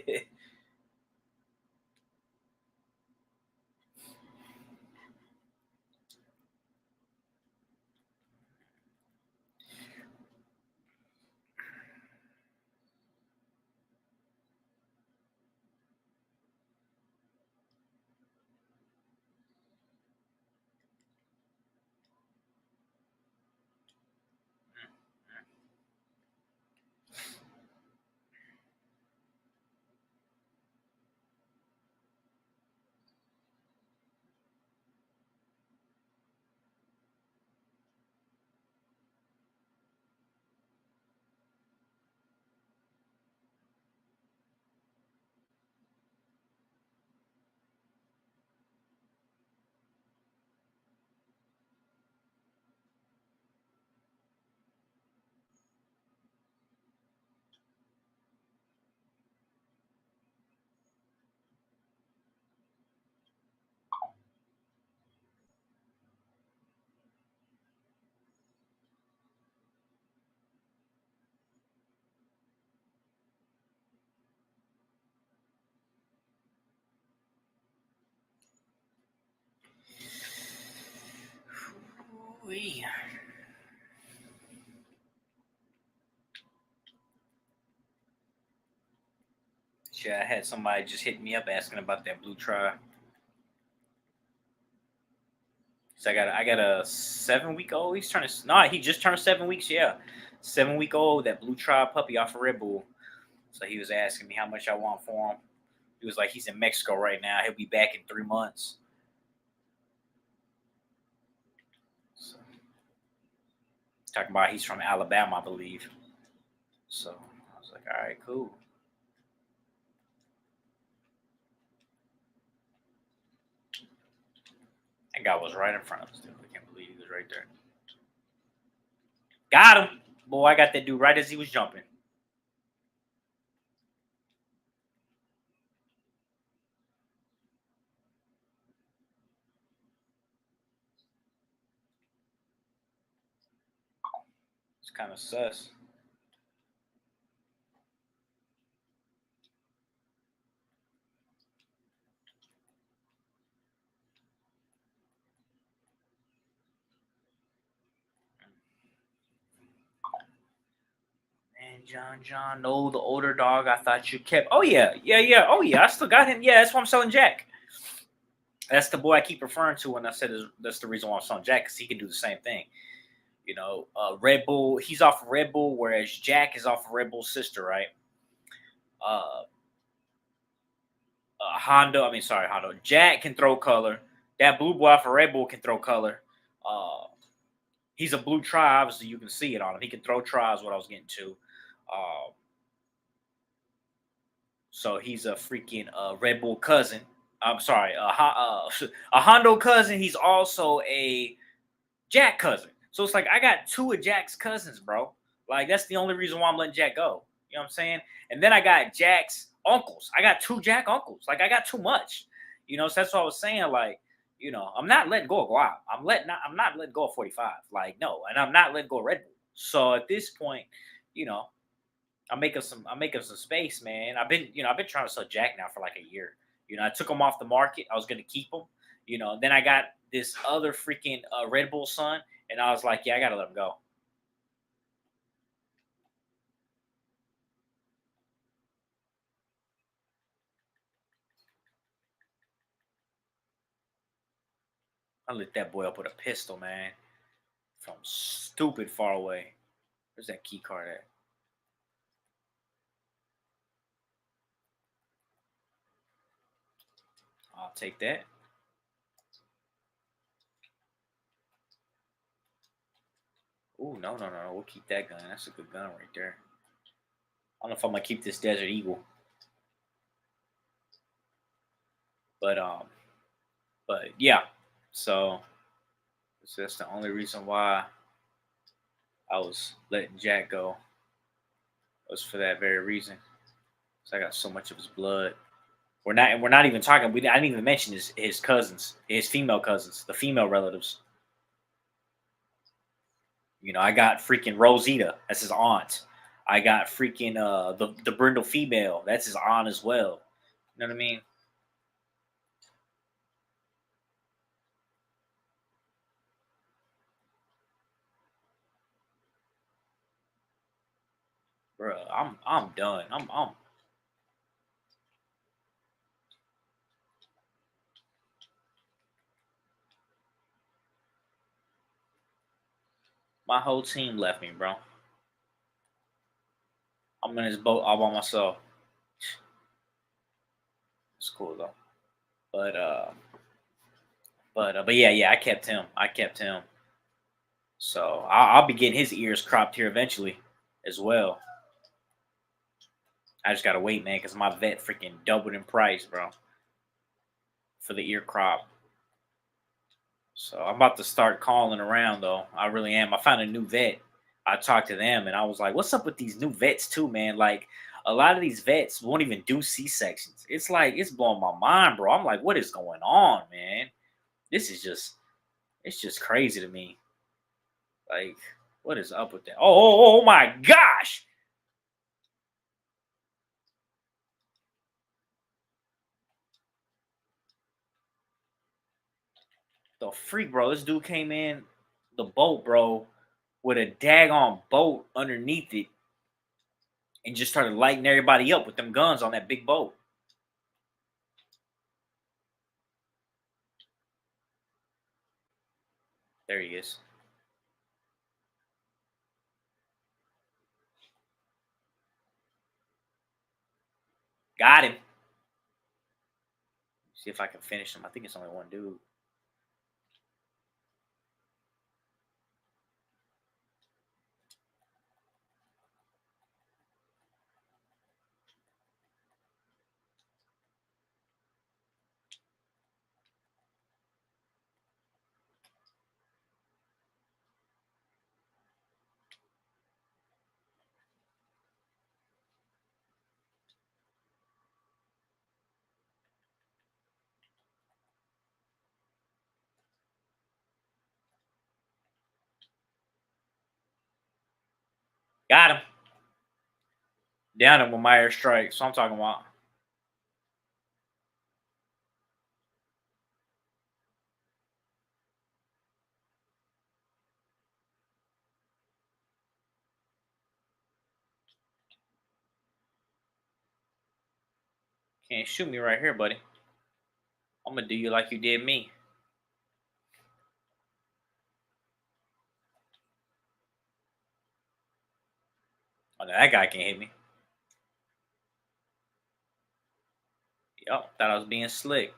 Ooh-wee. Shit, I had somebody just hit me up asking about that blue tri. So I got a 7 week old. He's turning no, he just turned 7 weeks. Yeah, 7 week old. That blue tri puppy off of Red Bull. So he was asking me how much I want for him. He was like, he's in Mexico right now. He'll be back in 3 months. So, talking about he's from Alabama, I believe. So I was like, all right, cool. That guy was right in front of us, dude. I can't believe he was right there. Got him. Boy, I got that dude right as he was jumping. It's kind of sus. And John, no, the older dog I thought you kept. Oh yeah, yeah, yeah. Oh yeah, I still got him. Yeah, that's why I'm selling Jack. That's the boy I keep referring to when I said that's the reason why I'm selling Jack, because he can do the same thing. Red Bull. He's off of Red Bull, whereas Jack is off of Red Bull's sister, right? Uh, Honda. I mean, sorry, Honda. Jack can throw color. That blue boy off of Red Bull can throw color. Uh, he's a blue tri. Obviously, you can see it on him. He can throw tries. What I was getting to. Uh, so he's a freaking Red Bull cousin. I'm sorry, a Hondo cousin. He's also a Jack cousin. So it's like I got two of Jack's cousins, bro. Like that's the only reason why I'm letting Jack go. You know what I'm saying? And then I got Jack's uncles. I got two Jack uncles. Like I got too much. So that's what I was saying. Like, I'm not letting go of Guap. I'm not letting go of 45. Like, no, and I'm not letting go of Red Bull. So at this point, you know, I'm making some space, man. I've been trying to sell Jack now for like a year. I took him off the market. I was gonna keep him. Then I got this other freaking Red Bull son, and I was like, yeah, I gotta let him go. I lit that boy up with a pistol, man, from stupid far away. Where's that key card at? I'll take that. Ooh, no, no, no, no. We'll keep that gun. That's a good gun right there. I don't know if I'm gonna keep this Desert Eagle, but yeah. So that's the only reason why I was letting Jack go, was for that very reason. So I got so much of his blood. We're not even talking. I didn't even mention his cousins, his female cousins, the female relatives. I got freaking Rosita. That's his aunt. I got freaking the Brindle female. That's his aunt as well. You know what I mean, bro? I'm done. I'm My whole team left me, bro. I'm in this boat all by myself. It's cool though. But yeah, yeah. I kept him. I kept him. So I'll be getting his ears cropped here eventually, as well. I just gotta wait, man, because my vet freaking doubled in price, bro, for the ear crop. So I'm about to start calling around, though. I really am. I found a new vet. I talked to them, and I was like, "What's up with these new vets, too, man? Like, a lot of these vets won't even do C sections. It's like it's blowing my mind, bro. I'm like, what is going on, man? This is it's just crazy to me. Like, what is up with that? Oh my gosh! The freak, bro. This dude came in. the boat, bro, with a daggone boat underneath it, and just started lighting everybody up with them guns on that big boat. There he is. Got him. See if I can finish him. I think it's only one dude. Got him. Down him with my airstrike. So I'm talking about. Can't shoot me right here, buddy. I'm gonna do you like you did me. Oh, no, that guy can't hit me. Yup, thought I was being slick.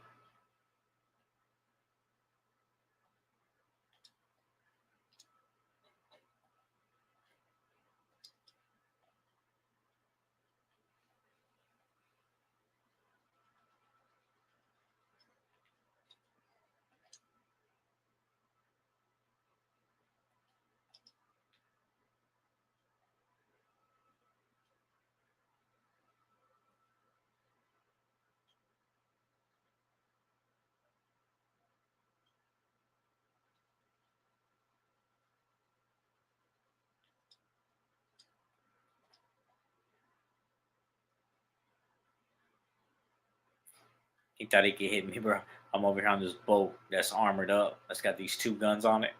He thought he could hit me, bro. I'm over here on this boat that's armored up. That's got these two guns on it,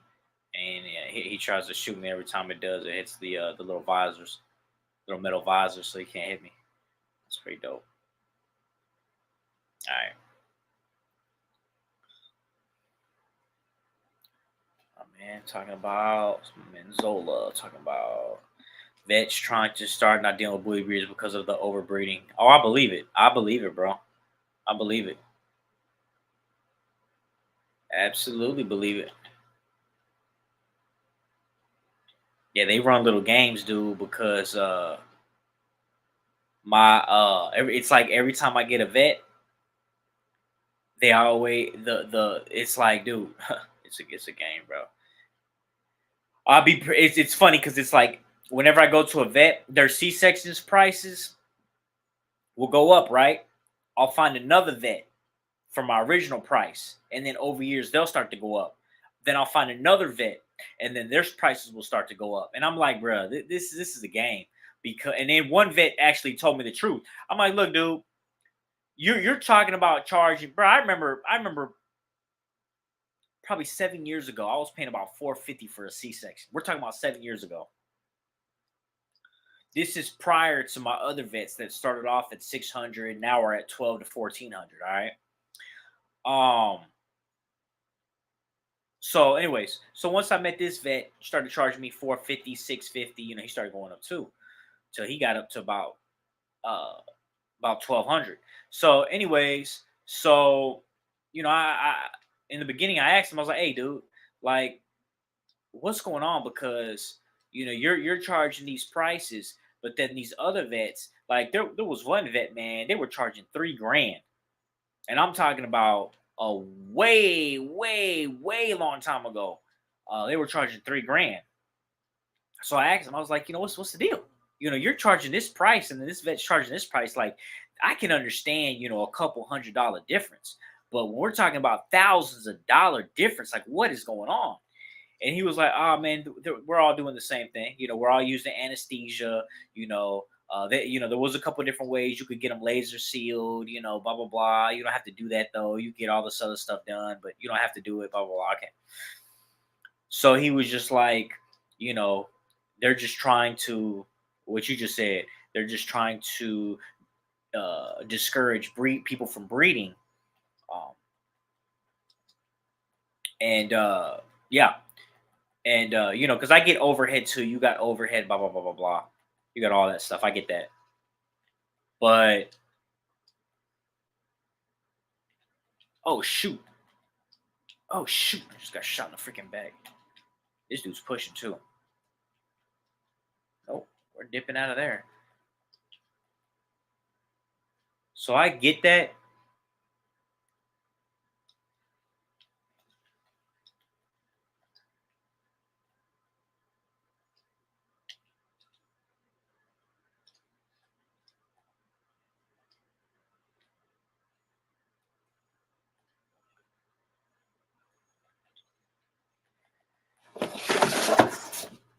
and yeah, he tries to shoot me every time it does. It hits the little visors, little metal visors, so he can't hit me. That's pretty dope. All right, oh, man, talking about Menzola, talking about vets trying to start not dealing with bully breeders because of the overbreeding. Oh, I believe it. I believe it, bro. I believe it. Absolutely believe it. Yeah, they run little games, dude, because it's like every time I get a vet, they always it's like, dude, it's a game, bro. It's funny because it's like whenever I go to a vet, their C sections prices will go up, right? I'll find another vet for my original price, and then over years they'll start to go up. Then I'll find another vet, and then their prices will start to go up. And I'm like, bro, this is a game. Because and then one vet actually told me the truth. I'm like, look, dude, you're talking about charging, bro. I remember probably 7 years ago, I was paying about 450 for a C-section. We're talking about 7 years ago. This is prior to my other vets that started off at 600. Now we're at 12 to 1400. All right. Um. So, anyways, so once I met this vet, he started charging me 450, 650. He started going up too, till he got up to uh about 1200. So, anyways, so I in the beginning I asked him, I was like, hey, dude, like, what's going on? Because you're charging these prices, but then these other vets, like there was one vet, man, they were charging 3 grand, and I'm talking about a way, way, way long time ago. They were charging 3 grand. So I asked him, I was like, what's the deal? You're charging this price, and then this vet's charging this price. Like, I can understand, a couple $100 difference, but when we're talking about thousands of dollar difference, like, what is going on? And he was like, "Oh man, we're all doing the same thing. We're all using anesthesia. There was a couple of different ways you could get them laser sealed. Blah blah blah. You don't have to do that though. You get all this other stuff done, but you don't have to do it. Blah blah blah. Okay. So he was just like, you know, they're just trying to, what you just said, they're just trying to discourage people from breeding. Um, and yeah, and because I get overhead too. You got overhead, blah blah blah blah blah. You got all that stuff. I get that, but oh shoot, oh shoot, I just got shot in the freaking back. This dude's pushing too. Oh, we're dipping out of there. So I get that.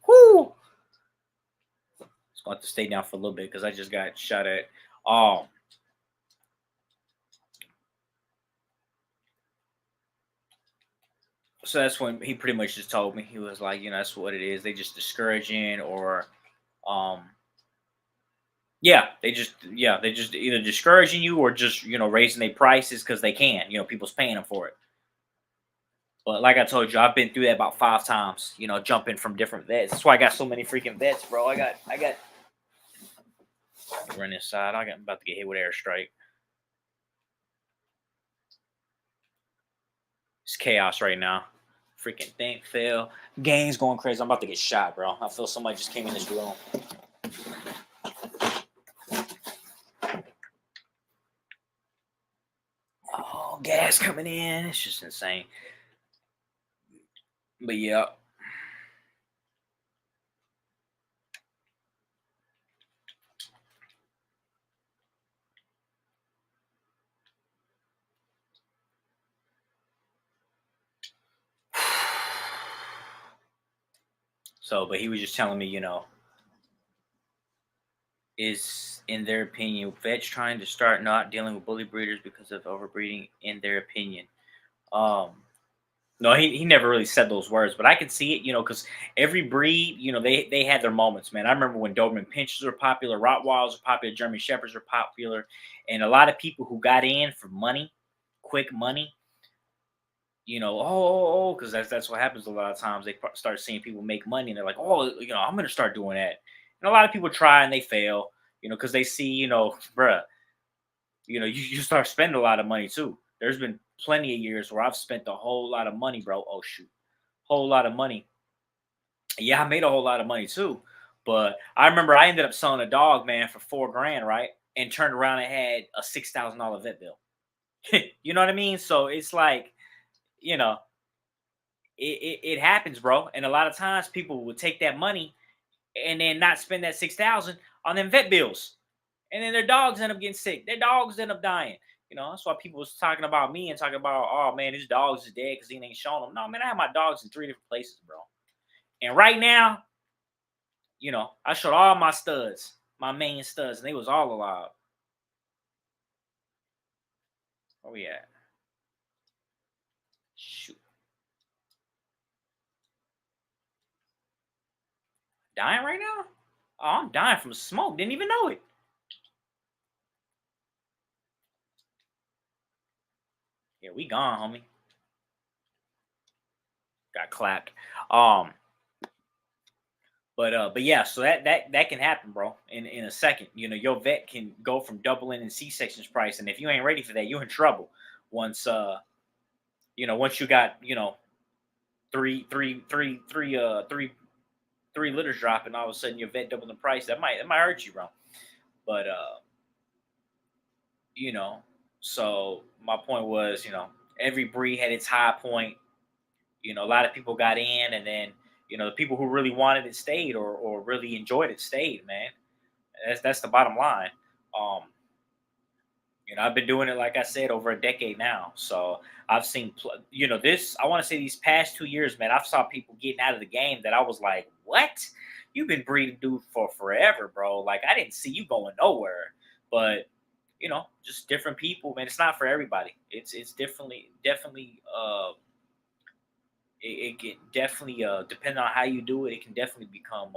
Whoo! It's going to have to stay down for a little bit because I just got shot at. Um, so that's when he pretty much just told me, he was like, that's what it is. They just discouraging, or um, they just either discouraging you or just raising their prices because they can. People's paying them for it. But like I told you, I've been through that about 5 times. Jumping from different vets. That's why I got so many freaking vets, bro. I got run inside. I'm about to get hit with airstrike. It's chaos right now. Freaking thing fell. Game's going crazy. I'm about to get shot, bro. I feel somebody just came in this room. Oh, gas coming in. It's just insane. But yeah. So, but he was just telling me, is in their opinion, vets trying to start not dealing with bully breeders because of overbreeding, in their opinion. Um, no, he never really said those words, but I can see it, because every breed, they had their moments, man. I remember when Doberman Pinschers were popular, Rottweilers were popular, German Shepherds were popular, and a lot of people who got in for money, quick money, because that's what happens a lot of times. They start seeing people make money, and they're like, oh, I'm gonna start doing that. And a lot of people try and they fail, because they see, bruh, you start spending a lot of money too. There's been plenty of years where I've spent a whole lot of money, bro. Oh shoot, whole lot of money. Yeah, I made a whole lot of money too. But I remember I ended up selling a dog, man, for 4 grand, right? And turned around and had a $6,000 vet bill. You know what I mean? So it's like, you know, it happens, bro. And a lot of times people will take that money and then not spend that 6,000 on them vet bills. And then their dogs end up getting sick. Their dogs end up dying. That's why people was talking about me and talking about, oh man, his dog's is dead because he ain't showing them. No, man, I have my dogs in 3 different places, bro. And right now, I showed all my studs, my main studs, and they was all alive. Where we at? Shoot. Dying right now? Oh, I'm dying from smoke. Didn't even know it. Yeah, we gone, homie. Got clapped. Um, but yeah, so that can happen, bro. In a second, your vet can go from doubling in C sections price, and if you ain't ready for that, you're in trouble. Once once you got three litters dropping, all of a sudden your vet doubling the price. That might hurt you, bro. But you know, so my point was, every breed had its high point. A lot of people got in, and then the people who really wanted it stayed, or really enjoyed it stayed, man. That's the bottom line. Um, I've been doing it, like I said, over a decade now. So I've seen, this. I want to say these past 2 years, man. I've saw people getting out of the game that I was like, "What? You've been breeding, dude, for forever, bro. Like I didn't see you going nowhere." But just different people, man. It's not for everybody. It's definitely it can definitely depending on how you do it, it can definitely become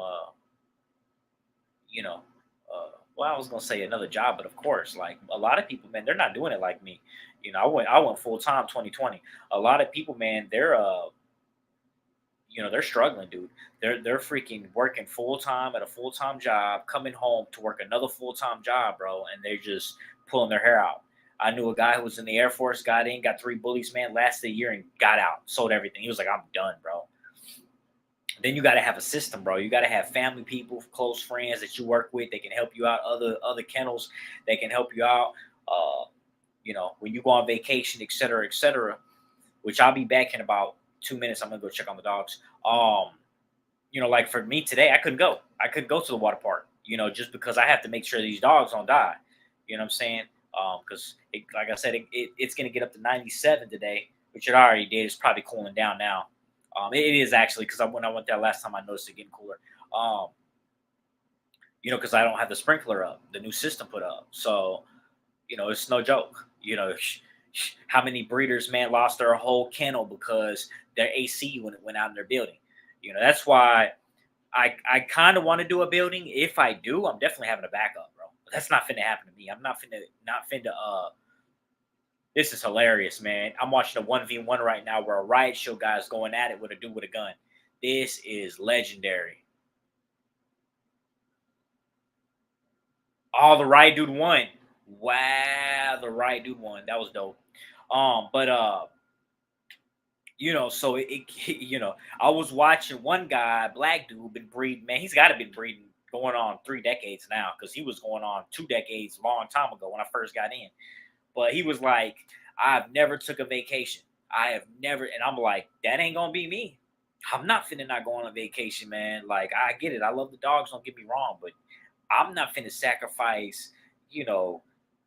you know, well, I was gonna say another job, but of course, like a lot of people, man, they're not doing it like me. I went full time 2020. A lot of people, man, they're struggling, dude. They're freaking working full time at a full time job, coming home to work another full time job, bro, and they're just pulling their hair out. I knew a guy who was in the Air Force, got in, got three bullies, man, lasted a year and got out, sold everything. He was like, I'm done, bro. Then you got to have a system, bro. You got to have family, people, close friends that you work with. They can help you out. Other kennels that can help you out. Uh, when you go on vacation, et cetera, et cetera. Which I'll be back in about 2 minutes. I'm gonna go check on the dogs. Like for me today, I couldn't go. I couldn't go to the water park. Just because I have to make sure these dogs don't die. You know what I'm saying? Because like I said, it's gonna get up to 97 today, which it already did. It's probably cooling down now. It is actually because when I went there last time, I noticed it getting cooler. Um, because I don't have the sprinkler up, the new system put up. So, it's no joke. How many breeders, man, lost their whole kennel because their AC when it went out in their building. That's why I kind of want to do a building. If I do, I'm definitely having a backup, bro. But that's not finna happen to me. I'm not finna. This is hilarious, man. I'm watching a 1v1 right now where a riot show guy's going at it with a dude with a gun. This is legendary. Oh, the right dude won. Wow, the right dude won. That was dope. But so I was watching one guy, black dude, been breeding. Man, he's got to been breeding going on 3 decades now because he was going on 2 decades a long time ago when I first got in. But he was like, I've never took a vacation. I have never, and I'm like, that ain't gonna be me. I'm not finna not go on a vacation, man. Like, I get it. I love the dogs, don't get me wrong, but I'm not finna sacrifice, you know,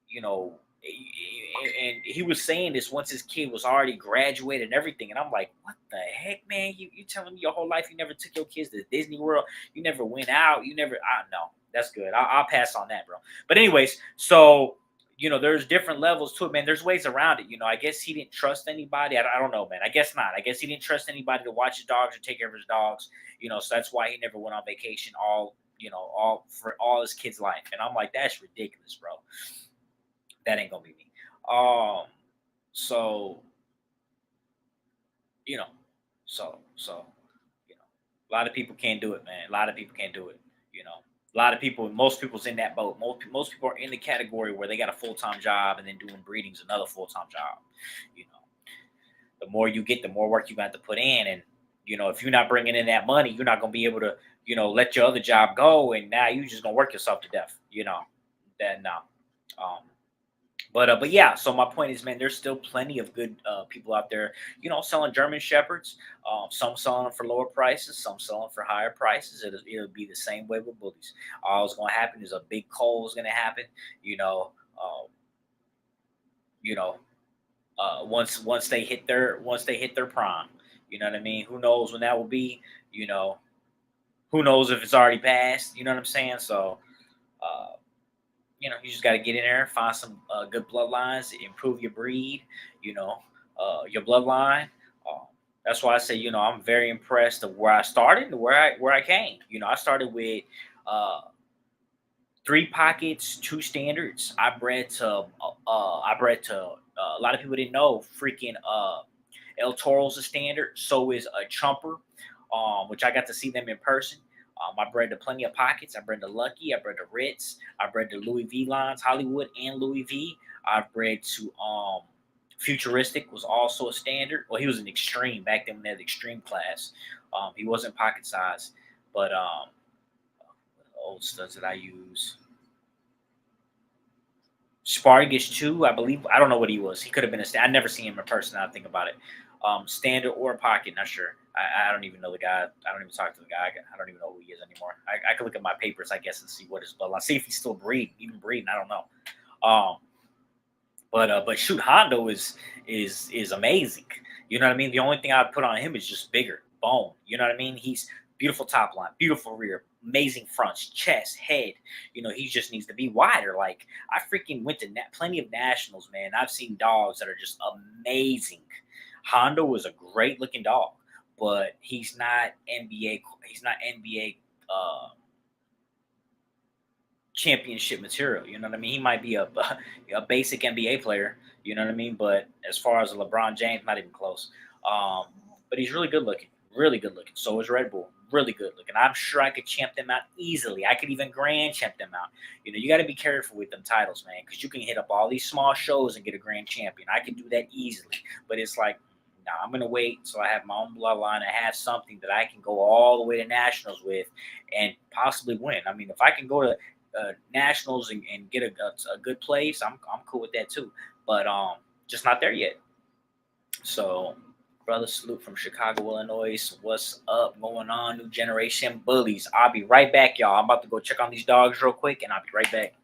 you know, and he was saying this once his kid was already graduated and everything. And I'm like, what the heck, man? You telling me your whole life you never took your kids to Disney World? You never went out? You never, I know. That's good. I'll pass on that, bro. But anyways, so there's different levels to it, man. There's ways around it. I guess he didn't trust anybody. I don't know, man. I guess not. I guess he didn't trust anybody to watch his dogs or take care of his dogs. So that's why he never went on vacation all for all his kids' life. And I'm like, that's ridiculous, bro. That ain't gonna be me. Um, so you know, so a lot of people can't do it, man. A lot of people can't do it. You know, a lot of people, most people's in that boat. Most people are in the category where they got a full time job and then doing breeding's another full time job. You know, the more you get, the more work you got to put in, and if you're not bringing in that money, you're not gonna be able to let your other job go, and now you just gonna work yourself to death. Then no. Um, but yeah, so my point is, man, there's still plenty of good people out there, selling German shepherds. Some selling them for lower prices, some selling for higher prices. It'll be the same way with bullies. All that's going to happen is a big coal is going to happen. You know, uh, you know, once they hit their prime. You know what I mean? Who knows when that will be? You know, who knows if it's already passed? You know what I'm saying? So. Uh, you just got to get in there, find some good bloodlines, improve your breed, your bloodline. Uh, that's why I say, I'm very impressed of where I started and where I came. I started with uh, 3 pockets, 2 standards. I bred to a lot of people didn't know freaking El Toro's a standard. So is a Trumper, which I got to see them in person. I bred to plenty of pockets. I bred to Lucky. I bred to Ritz. I bred to Louis V lines, Hollywood and Louis V. I've bred to Futuristic was also a standard. Well, he was an extreme back then when they had the extreme class. He wasn't pocket size, but old studs that I use. Spargus too, I believe. I don't know what he was. He could have been a stand. I never seen him in person. Now I think about it. Standard or pocket, not sure. I don't even know the guy. I don't even talk to the guy. I don't even know who he is anymore. I could look at my papers, I guess, and see what his bloodline. See if he's still even breeding. I don't know. Um, but shoot, Hondo is amazing. You know what I mean? The only thing I'd put on him is just bigger bone. You know what I mean? He's beautiful top line, beautiful rear, amazing fronts, chest, head. He just needs to be wider. Like I freaking went to plenty of nationals, man. I've seen dogs that are just amazing. Hondo was a great looking dog, but he's not NBA. He's not NBA championship material. You know what I mean? He might be a basic NBA player. You know what I mean? But as far as LeBron James, not even close. Um, but he's really good looking. Really good looking. So is Red Bull. Really good looking. I'm sure I could champ them out easily. I could even grand champ them out. You know, you got to be careful with them titles, man, because you can hit up all these small shows and get a grand champion. I can do that easily. But it's like, nah, I'm gonna wait until I have my own bloodline. I have something that I can go all the way to nationals with and possibly win. I mean, if I can go to nationals and get a good place, I'm cool with that too. But just not there yet. So, brother, salute from Chicago, Illinois. What's up? Going on? New generation bullies. I'll be right back, y'all. I'm about to go check on these dogs real quick, and I'll be right back.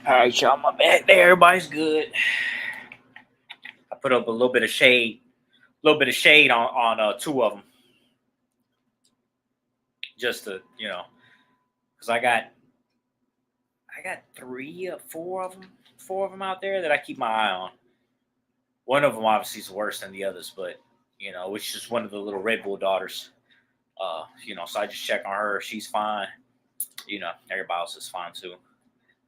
All right, y'all. My back there. Everybody's good. I put up a little bit of shade, on two of them, just to because I got three or four of them out there that I keep my eye on. One of them obviously is worse than the others, but which is one of the little Red Bull daughters. So I just check on her. She's fine. Everybody else is fine too.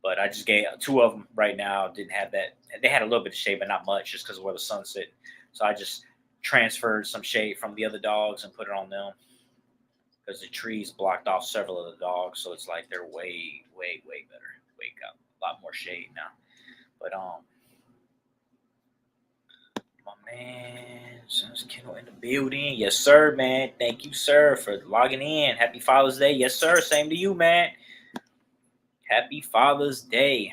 But I just gave two of them right now. Didn't have that. They had a little bit of shade, but not much, just because of where the sun's sitting. So I just transferred some shade from the other dogs and put it on them because the trees blocked off several of the dogs. So it's like they're way, way, way better. Way got a lot more shade now. But my man, Sons Kennel in the building. Yes, sir, man. Thank you, sir, for logging in. Happy Father's Day. Yes, sir. Same to you, man. Happy Father's Day.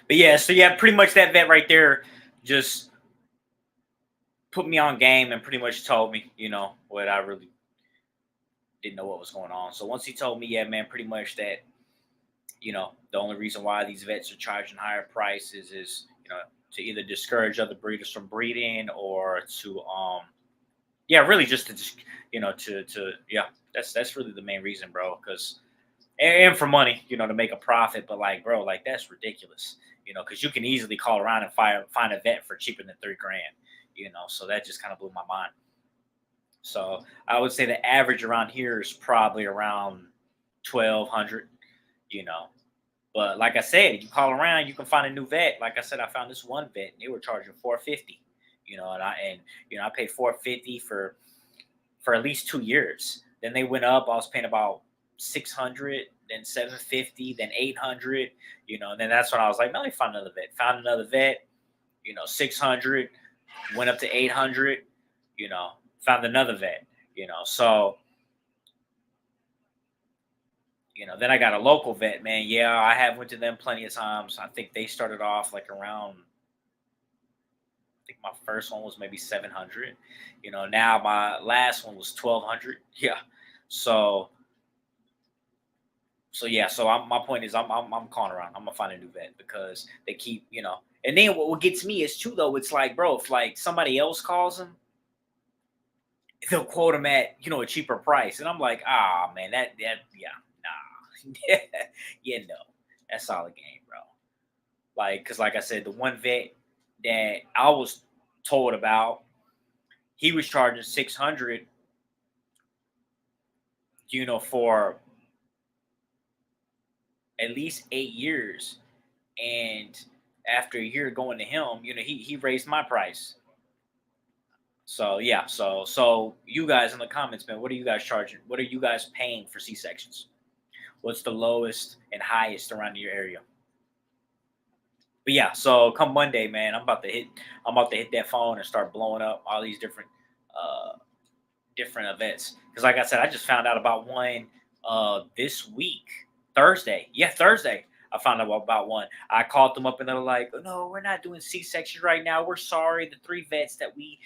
But yeah, so yeah, pretty much that vet right there just put me on game and pretty much told me, what I really didn't know what was going on. So once he told me, yeah, man, pretty much that, the only reason why these vets are charging higher prices is, to either discourage other breeders from breeding or to, yeah, really just to, yeah, that's really the main reason, bro. Because and for money, to make a profit. But like, bro, like that's ridiculous, because you can easily call around and find a vet for cheaper than $3,000, So that just kind of blew my mind. So I would say the average around here is probably around 1,200, you know. But like I said, you call around, you can find a new vet. Like I said, I found this one vet, and they were charging 450, and I paid 450 for at least 2 years. Then they went up. I was paying about 600, then 750, then 800, and then that's when I was like, no, let me find another vet. Found another vet, 600, went up to 800, you know, found another vet, so, then I got a local vet, man. Yeah, I have went to them plenty of times. I think they started off like around, I think my first one was maybe 700, now my last one was 1,200. Yeah. So, yeah, so my point is I'm calling around. I'm gonna find a new vet because they keep, And then what gets me is too though. It's like, bro, if like somebody else calls them, they'll quote them at a cheaper price, and I'm like, ah, man, that yeah, nah, yeah, no, that's all a game, bro. Like, cause like I said, the one vet that I was told about, he was charging 600, for at least 8 years. And after a year going to him, he raised my price. So yeah, so you guys in the comments, man, what are you guys charging? What are you guys paying for C sections? What's the lowest and highest around your area? But yeah, so come Monday, man, I'm about to hit that phone and start blowing up all these uh different events. Because like I said, I just found out about one this week, Thursday. Yeah, Thursday. I found out about one. I called them up and they were like, "Oh, no, we're not doing C-section right now. We're sorry. The three vets that we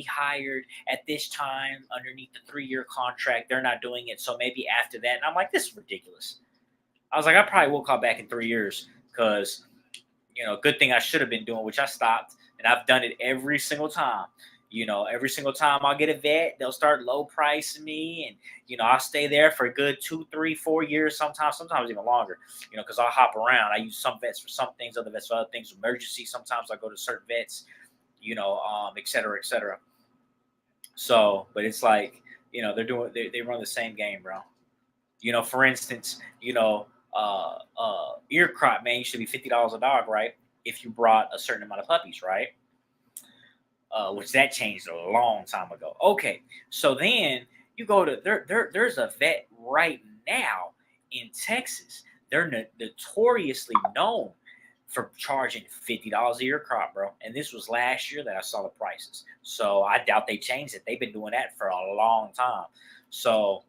hired at this time underneath the 3-year contract, they're not doing it. So maybe after that." And I'm like, this is ridiculous. I was like, I probably will call back in 3 years because, good thing I should have been doing, which I stopped, and I've done it every single time. Every single time I'll get a vet, they'll start low pricing me, and I'll stay there for a good 2, 3, 4 years, sometimes even longer. Because I'll hop around. I use some vets for some things, other vets for other things. Emergency, sometimes I go to certain vets, et cetera, et cetera. So, but it's like, they run the same game, bro. For instance, ear crop, man, used to be $50 a dog, right? If you brought a certain amount of puppies, right? Which that changed a long time ago. Okay, so then you go to there's a vet right now in Texas. They're notoriously known for charging $50 a year crop, bro. And this was last year that I saw the prices. So I doubt they changed it. They've been doing that for a long time. So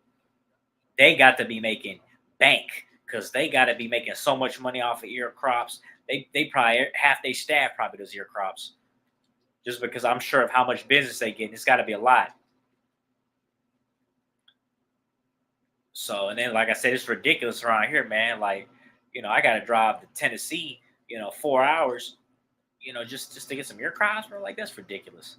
they got to be making bank because they got to be making so much money off of ear crops. They probably half their staff probably does ear crops just because I'm sure of how much business they get. It's got to be a lot. So, and then, like I said, it's ridiculous around here, man. Like, I got to drive to Tennessee, 4 hours, just to get some ear crops, bro. Like, that's ridiculous.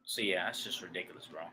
So, yeah, that's just ridiculous, bro.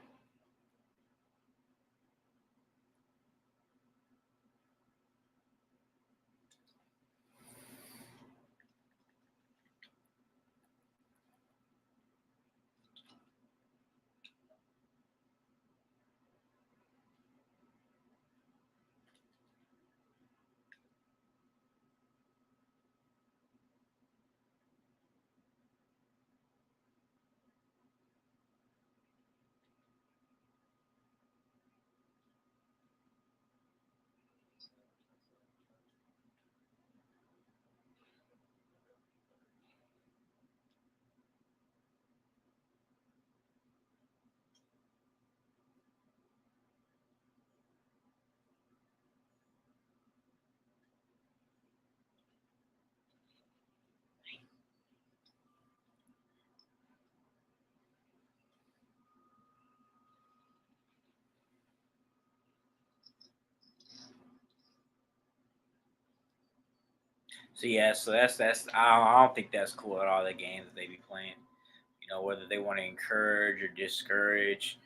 So, yeah, so that's I don't think that's cool at all, the games that they be playing. Whether they want to encourage or discourage,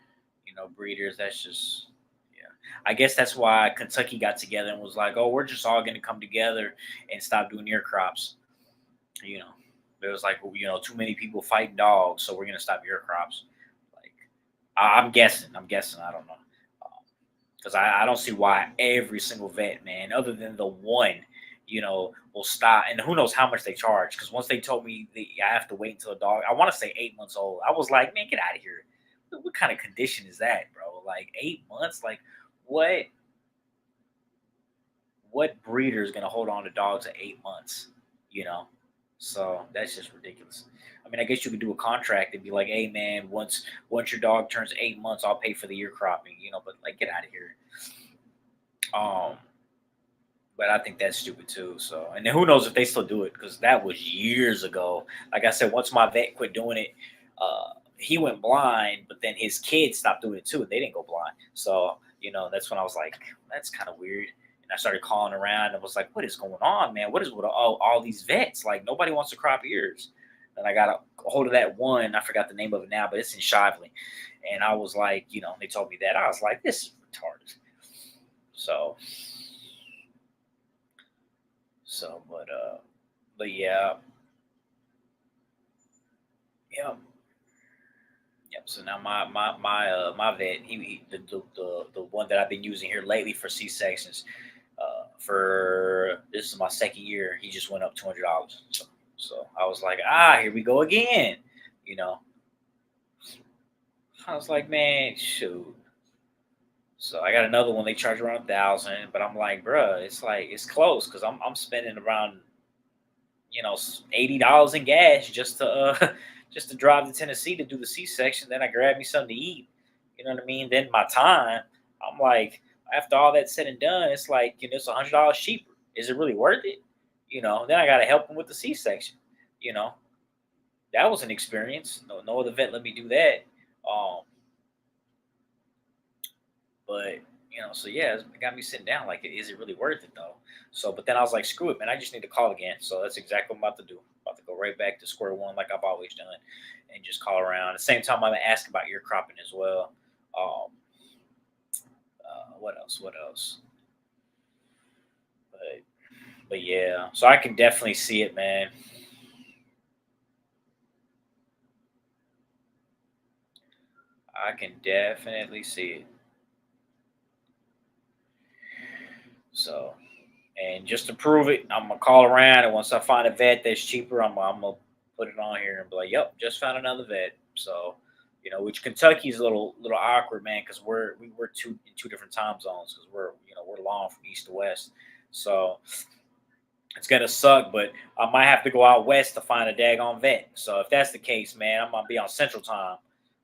breeders. That's just, yeah. I guess that's why Kentucky got together and was like, oh, we're just all going to come together and stop doing ear crops. You know, there was like, too many people fighting dogs, so we're going to stop ear crops. Like, I'm guessing. I'm guessing. I don't know. Because I don't see why every single vet, man, other than the one, will stop. And who knows how much they charge? Because once they told me I have to wait until a dog, I want to say 8 months old. I was like, man, get out of here. What kind of condition is that, bro? Like 8 months? Like what? What breeder is gonna hold on to dogs at 8 months? You know, so that's just ridiculous. I mean, I guess you could do a contract and be like, hey, man, once your dog turns 8 months, I'll pay for the ear cropping. But like, get out of here. Um, but I think that's stupid too. So, and then who knows if they still do it because that was years ago. Like I said, once my vet quit doing it, he went blind, but then his kids stopped doing it too. They didn't go blind. So, that's when I was like, that's kind of weird. And I started calling around and was like, what is going on, man? What is with all these vets? Like, nobody wants to crop ears. And I got a hold of that one. I forgot the name of it now, but it's in Shively. And I was like, they told me that. I was like, this is retarded. So, but yeah, yeah, yep. So now my vet, the one that I've been using here lately for C sections, for this is my second year, he just went up $200. So I was like, here we go again. You know, I was like, man, shoot. So I got another one. They charge around 1,000, but I'm like, bruh, it's like it's close because I'm spending around $80 in gas just to just to drive to Tennessee to do the C-section. Then I grab me something to eat. You know what I mean? Then my time, I'm like, after all that's said and done, it's like, it's $100 cheaper. Is it really worth it? Then I got to help him with the C-section. You know, that was an experience. No other vet let me do that. Um, but so yeah, it got me sitting down. Like, is it really worth it though? So, but then I was like, screw it, man. I just need to call again. So that's exactly what I'm about to do. About to go right back to square one, like I've always done, and just call around. At the same time, I'm gonna ask about ear cropping as well. Um, what else? What else? But but yeah, so I can definitely see it, man. I can definitely see it. So, and just to prove it, I'm gonna call around, and once I find a vet that's cheaper, I'm gonna put it on here and be like, "Yep, just found another vet." So, which Kentucky's a little awkward, man, because we're two different time zones because we're long from east to west. So it's gonna suck, but I might have to go out west to find a daggone vet. So if that's the case, man, I'm gonna be on Central Time.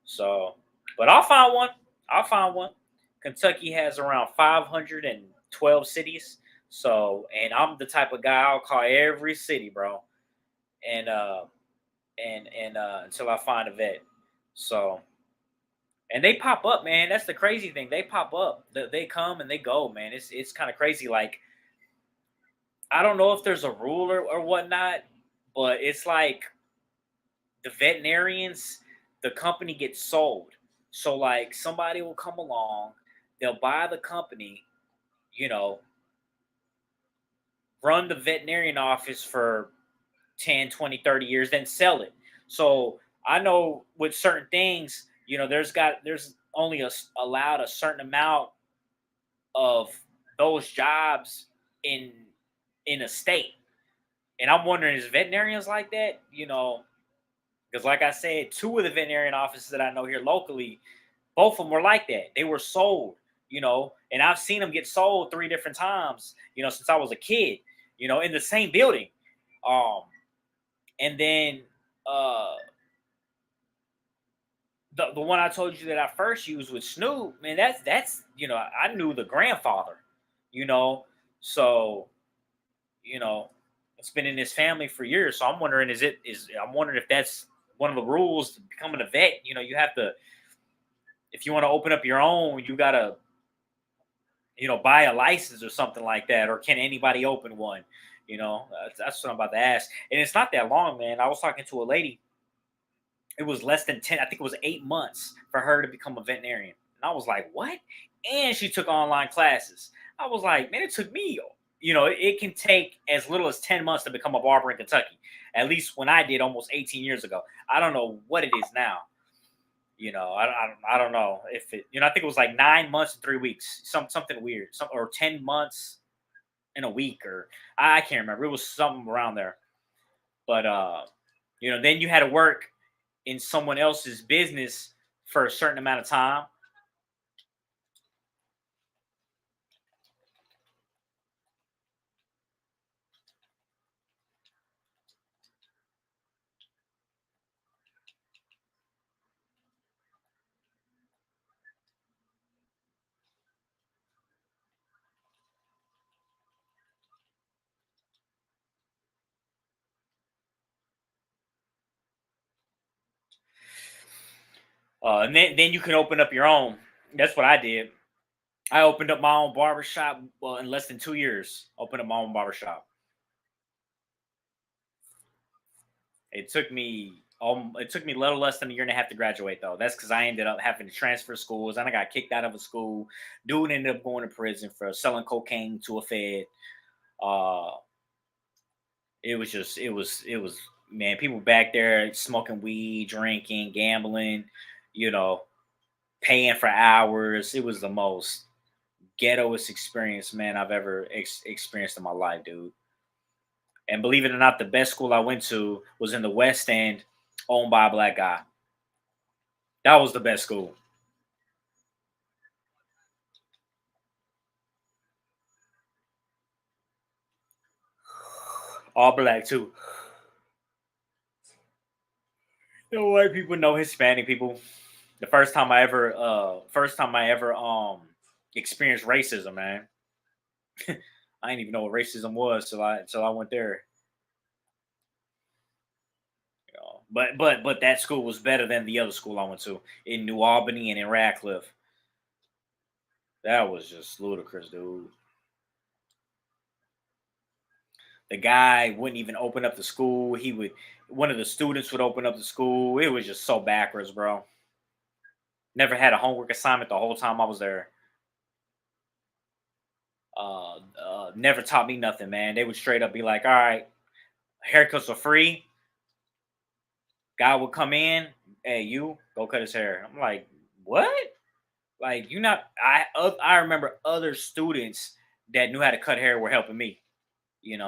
So, but I'll find one. I'll find one. Kentucky has around 512 cities. So, and I'm the type of guy I'll call every city, bro, and until I find a vet. So, and they pop up, man. That's the crazy thing. They pop up. They come and they go, man. It's kind of crazy. Like, I don't know if there's a rule or whatnot, but it's like the veterinarians, the company gets sold. So like somebody will come along, they'll buy the company, you know, run the veterinarian office for 10, 20, 30 years, then sell it. So I know with certain things, there's only allowed a certain amount of those jobs in in a state. And I'm wondering, is veterinarians like that? Because like I said, two of the veterinarian offices that I know here locally, both of them were like that. They were sold, and I've seen them get sold three different times, since I was a kid, in the same building. Um, and then uh the one I told you that I first used with Snoop, man, that's I knew the grandfather, you know, so you know, it's been in his family for years. So I'm wondering, I'm wondering if that's one of the rules to becoming a vet. You have to, if you want to open up your own, you gotta, buy a license or something like that, or can anybody open one? That's what I'm about to ask. And it's not that long, man. I was talking to a lady. It was less than 10. I think it was 8 months for her to become a veterinarian. And I was like, what? And she took online classes. I was like, man, it took me, it can take as little as 10 months to become a barber in Kentucky. At least when I did almost 18 years ago. I don't know what it is now. I don't know if it, I think it was like 9 months and 3 weeks, something weird, or 10 months in a week, or I can't remember. It was something around there. But, then you had to work in someone else's business for a certain amount of time. And then you can open up your own. That's what I did. I opened up my own barbershop. Well, in less than 2 years, opened up my own barbershop. It took me a little less than a year and a half to graduate, though. That's because I ended up having to transfer schools, and I got kicked out of a school. Dude ended up going to prison for selling cocaine to a fed. Uh, it was man, people back there smoking weed, drinking, gambling, you know, paying for hours. It was the most ghettoest experience, man, I've ever experienced in my life, dude. And believe it or not, the best school I went to was in the West End, owned by a black guy. That was the best school. All black too. No white people, no Hispanic people. The first time I ever experienced racism, man. I didn't even know what racism was till I went there. You know. But that school was better than the other school I went to in New Albany and in Radcliffe. That was just ludicrous, dude. The guy wouldn't even open up the school. He would One of the students would open up the school. It was just so backwards, bro. Never had a homework assignment the whole time I was there. Never taught me nothing, man. They would straight up be like, "All right, haircuts are free." Guy would come in, "Hey, you go cut his hair." I'm like, "What?" Like, you not? I remember other students that knew how to cut hair were helping me.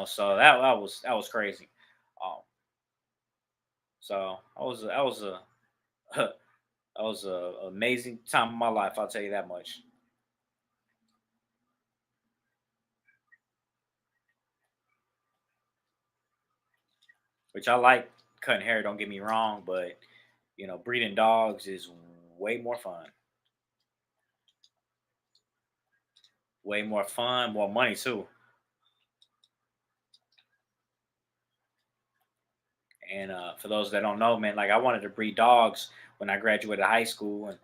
So that was crazy. Um, so that was a amazing time of my life. I'll tell you that much. Which I like cutting hair. Don't get me wrong, but breeding dogs is way more fun. Way more fun, more money too. And for those that don't know, man, like I wanted to breed dogs when I graduated high school, and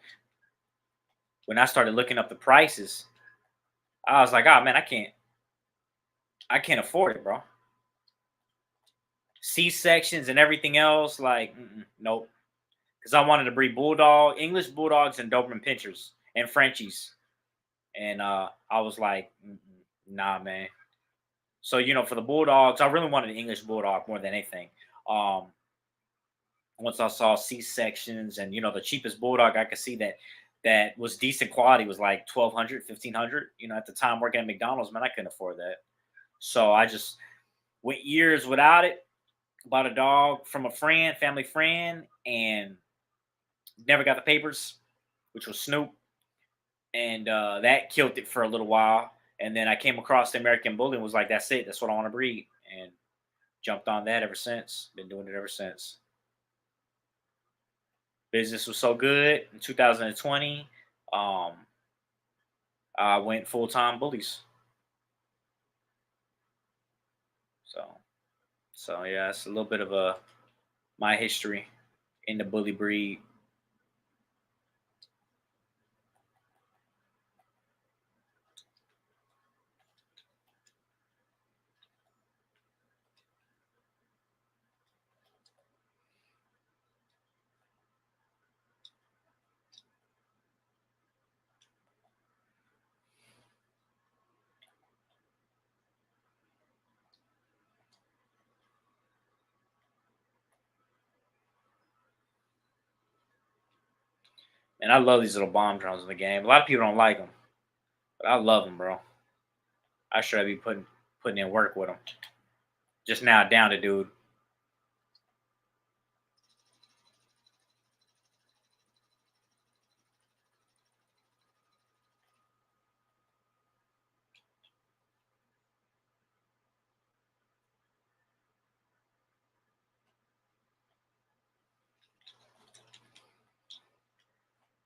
when I started looking up the prices, I was like, oh man, I can't afford it, bro. C sections and everything else, like, nope. Because I wanted to breed bulldog, English bulldogs, and Doberman pinchers and Frenchies, and I was like, nah, man. So for the bulldogs, I really wanted an English bulldog more than anything. Um, Once I saw C sections and the cheapest bulldog I could see that was decent quality was like 1,200, 1,500. At the time working at McDonald's, man, I couldn't afford that. So I just went years without it. Bought a dog from a friend, family friend, and never got the papers, which was Snoop, and that killed it for a little while. And then I came across the American Bully and was like, "That's it. That's what I want to breed," and jumped on that ever since. Been doing it ever since. Business was so good in 2020. Um, I went full time bullies. So yeah, it's a little bit of a my history in the bully breed. And I love these little bomb drones in the game. A lot of people don't like them, but I love them, bro. I should be putting in work with them. Just now down to dude.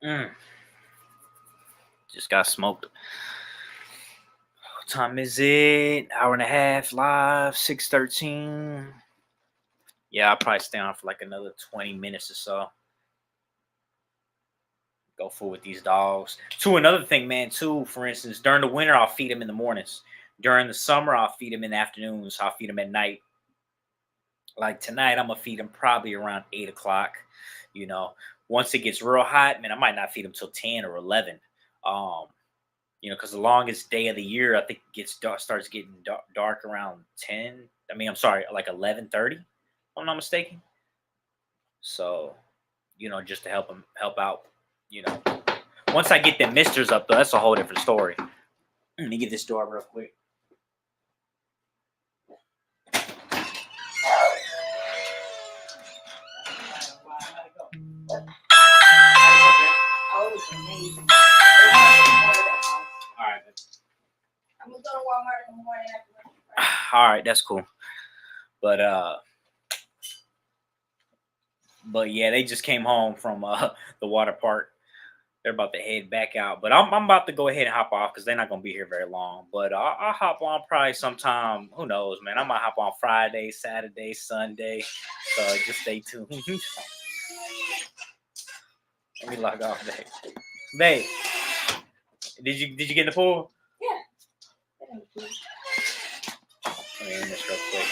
Mm, just got smoked. What time is it? Hour and a half live. 6:13. Yeah, I'll probably stay on for like another 20 minutes or so. Go full with these dogs. To another thing, man, too, for instance, during the winter, I'll feed them in the mornings. During the summer, I'll feed them in the afternoons. I'll feed them at night. Like tonight, I'm gonna feed them probably around 8 o'clock. You know, Once it gets real hot, man, I might not feed them till 10 or 11. Um, because the longest day of the year, I think gets dark, starts getting dark around 10. I mean, I'm sorry, like 11:30. If I'm not mistaken. So, just to help out. You know, Once I get the misters up, though, that's a whole different story. Let me get this door real quick. Oh, it's amazing. All right. I'm gonna go to Walmart in the morning after. All right, that's cool. But But yeah, they just came home from the water park. They're about to head back out, but I'm about to go ahead and hop off because they're not gonna be here very long. But I'll hop on probably sometime. Who knows, man? I might hop on Friday, Saturday, Sunday. So just stay tuned. Let me log off, babe. Babe, did you get in the pool? Yeah. Let me end this real quick.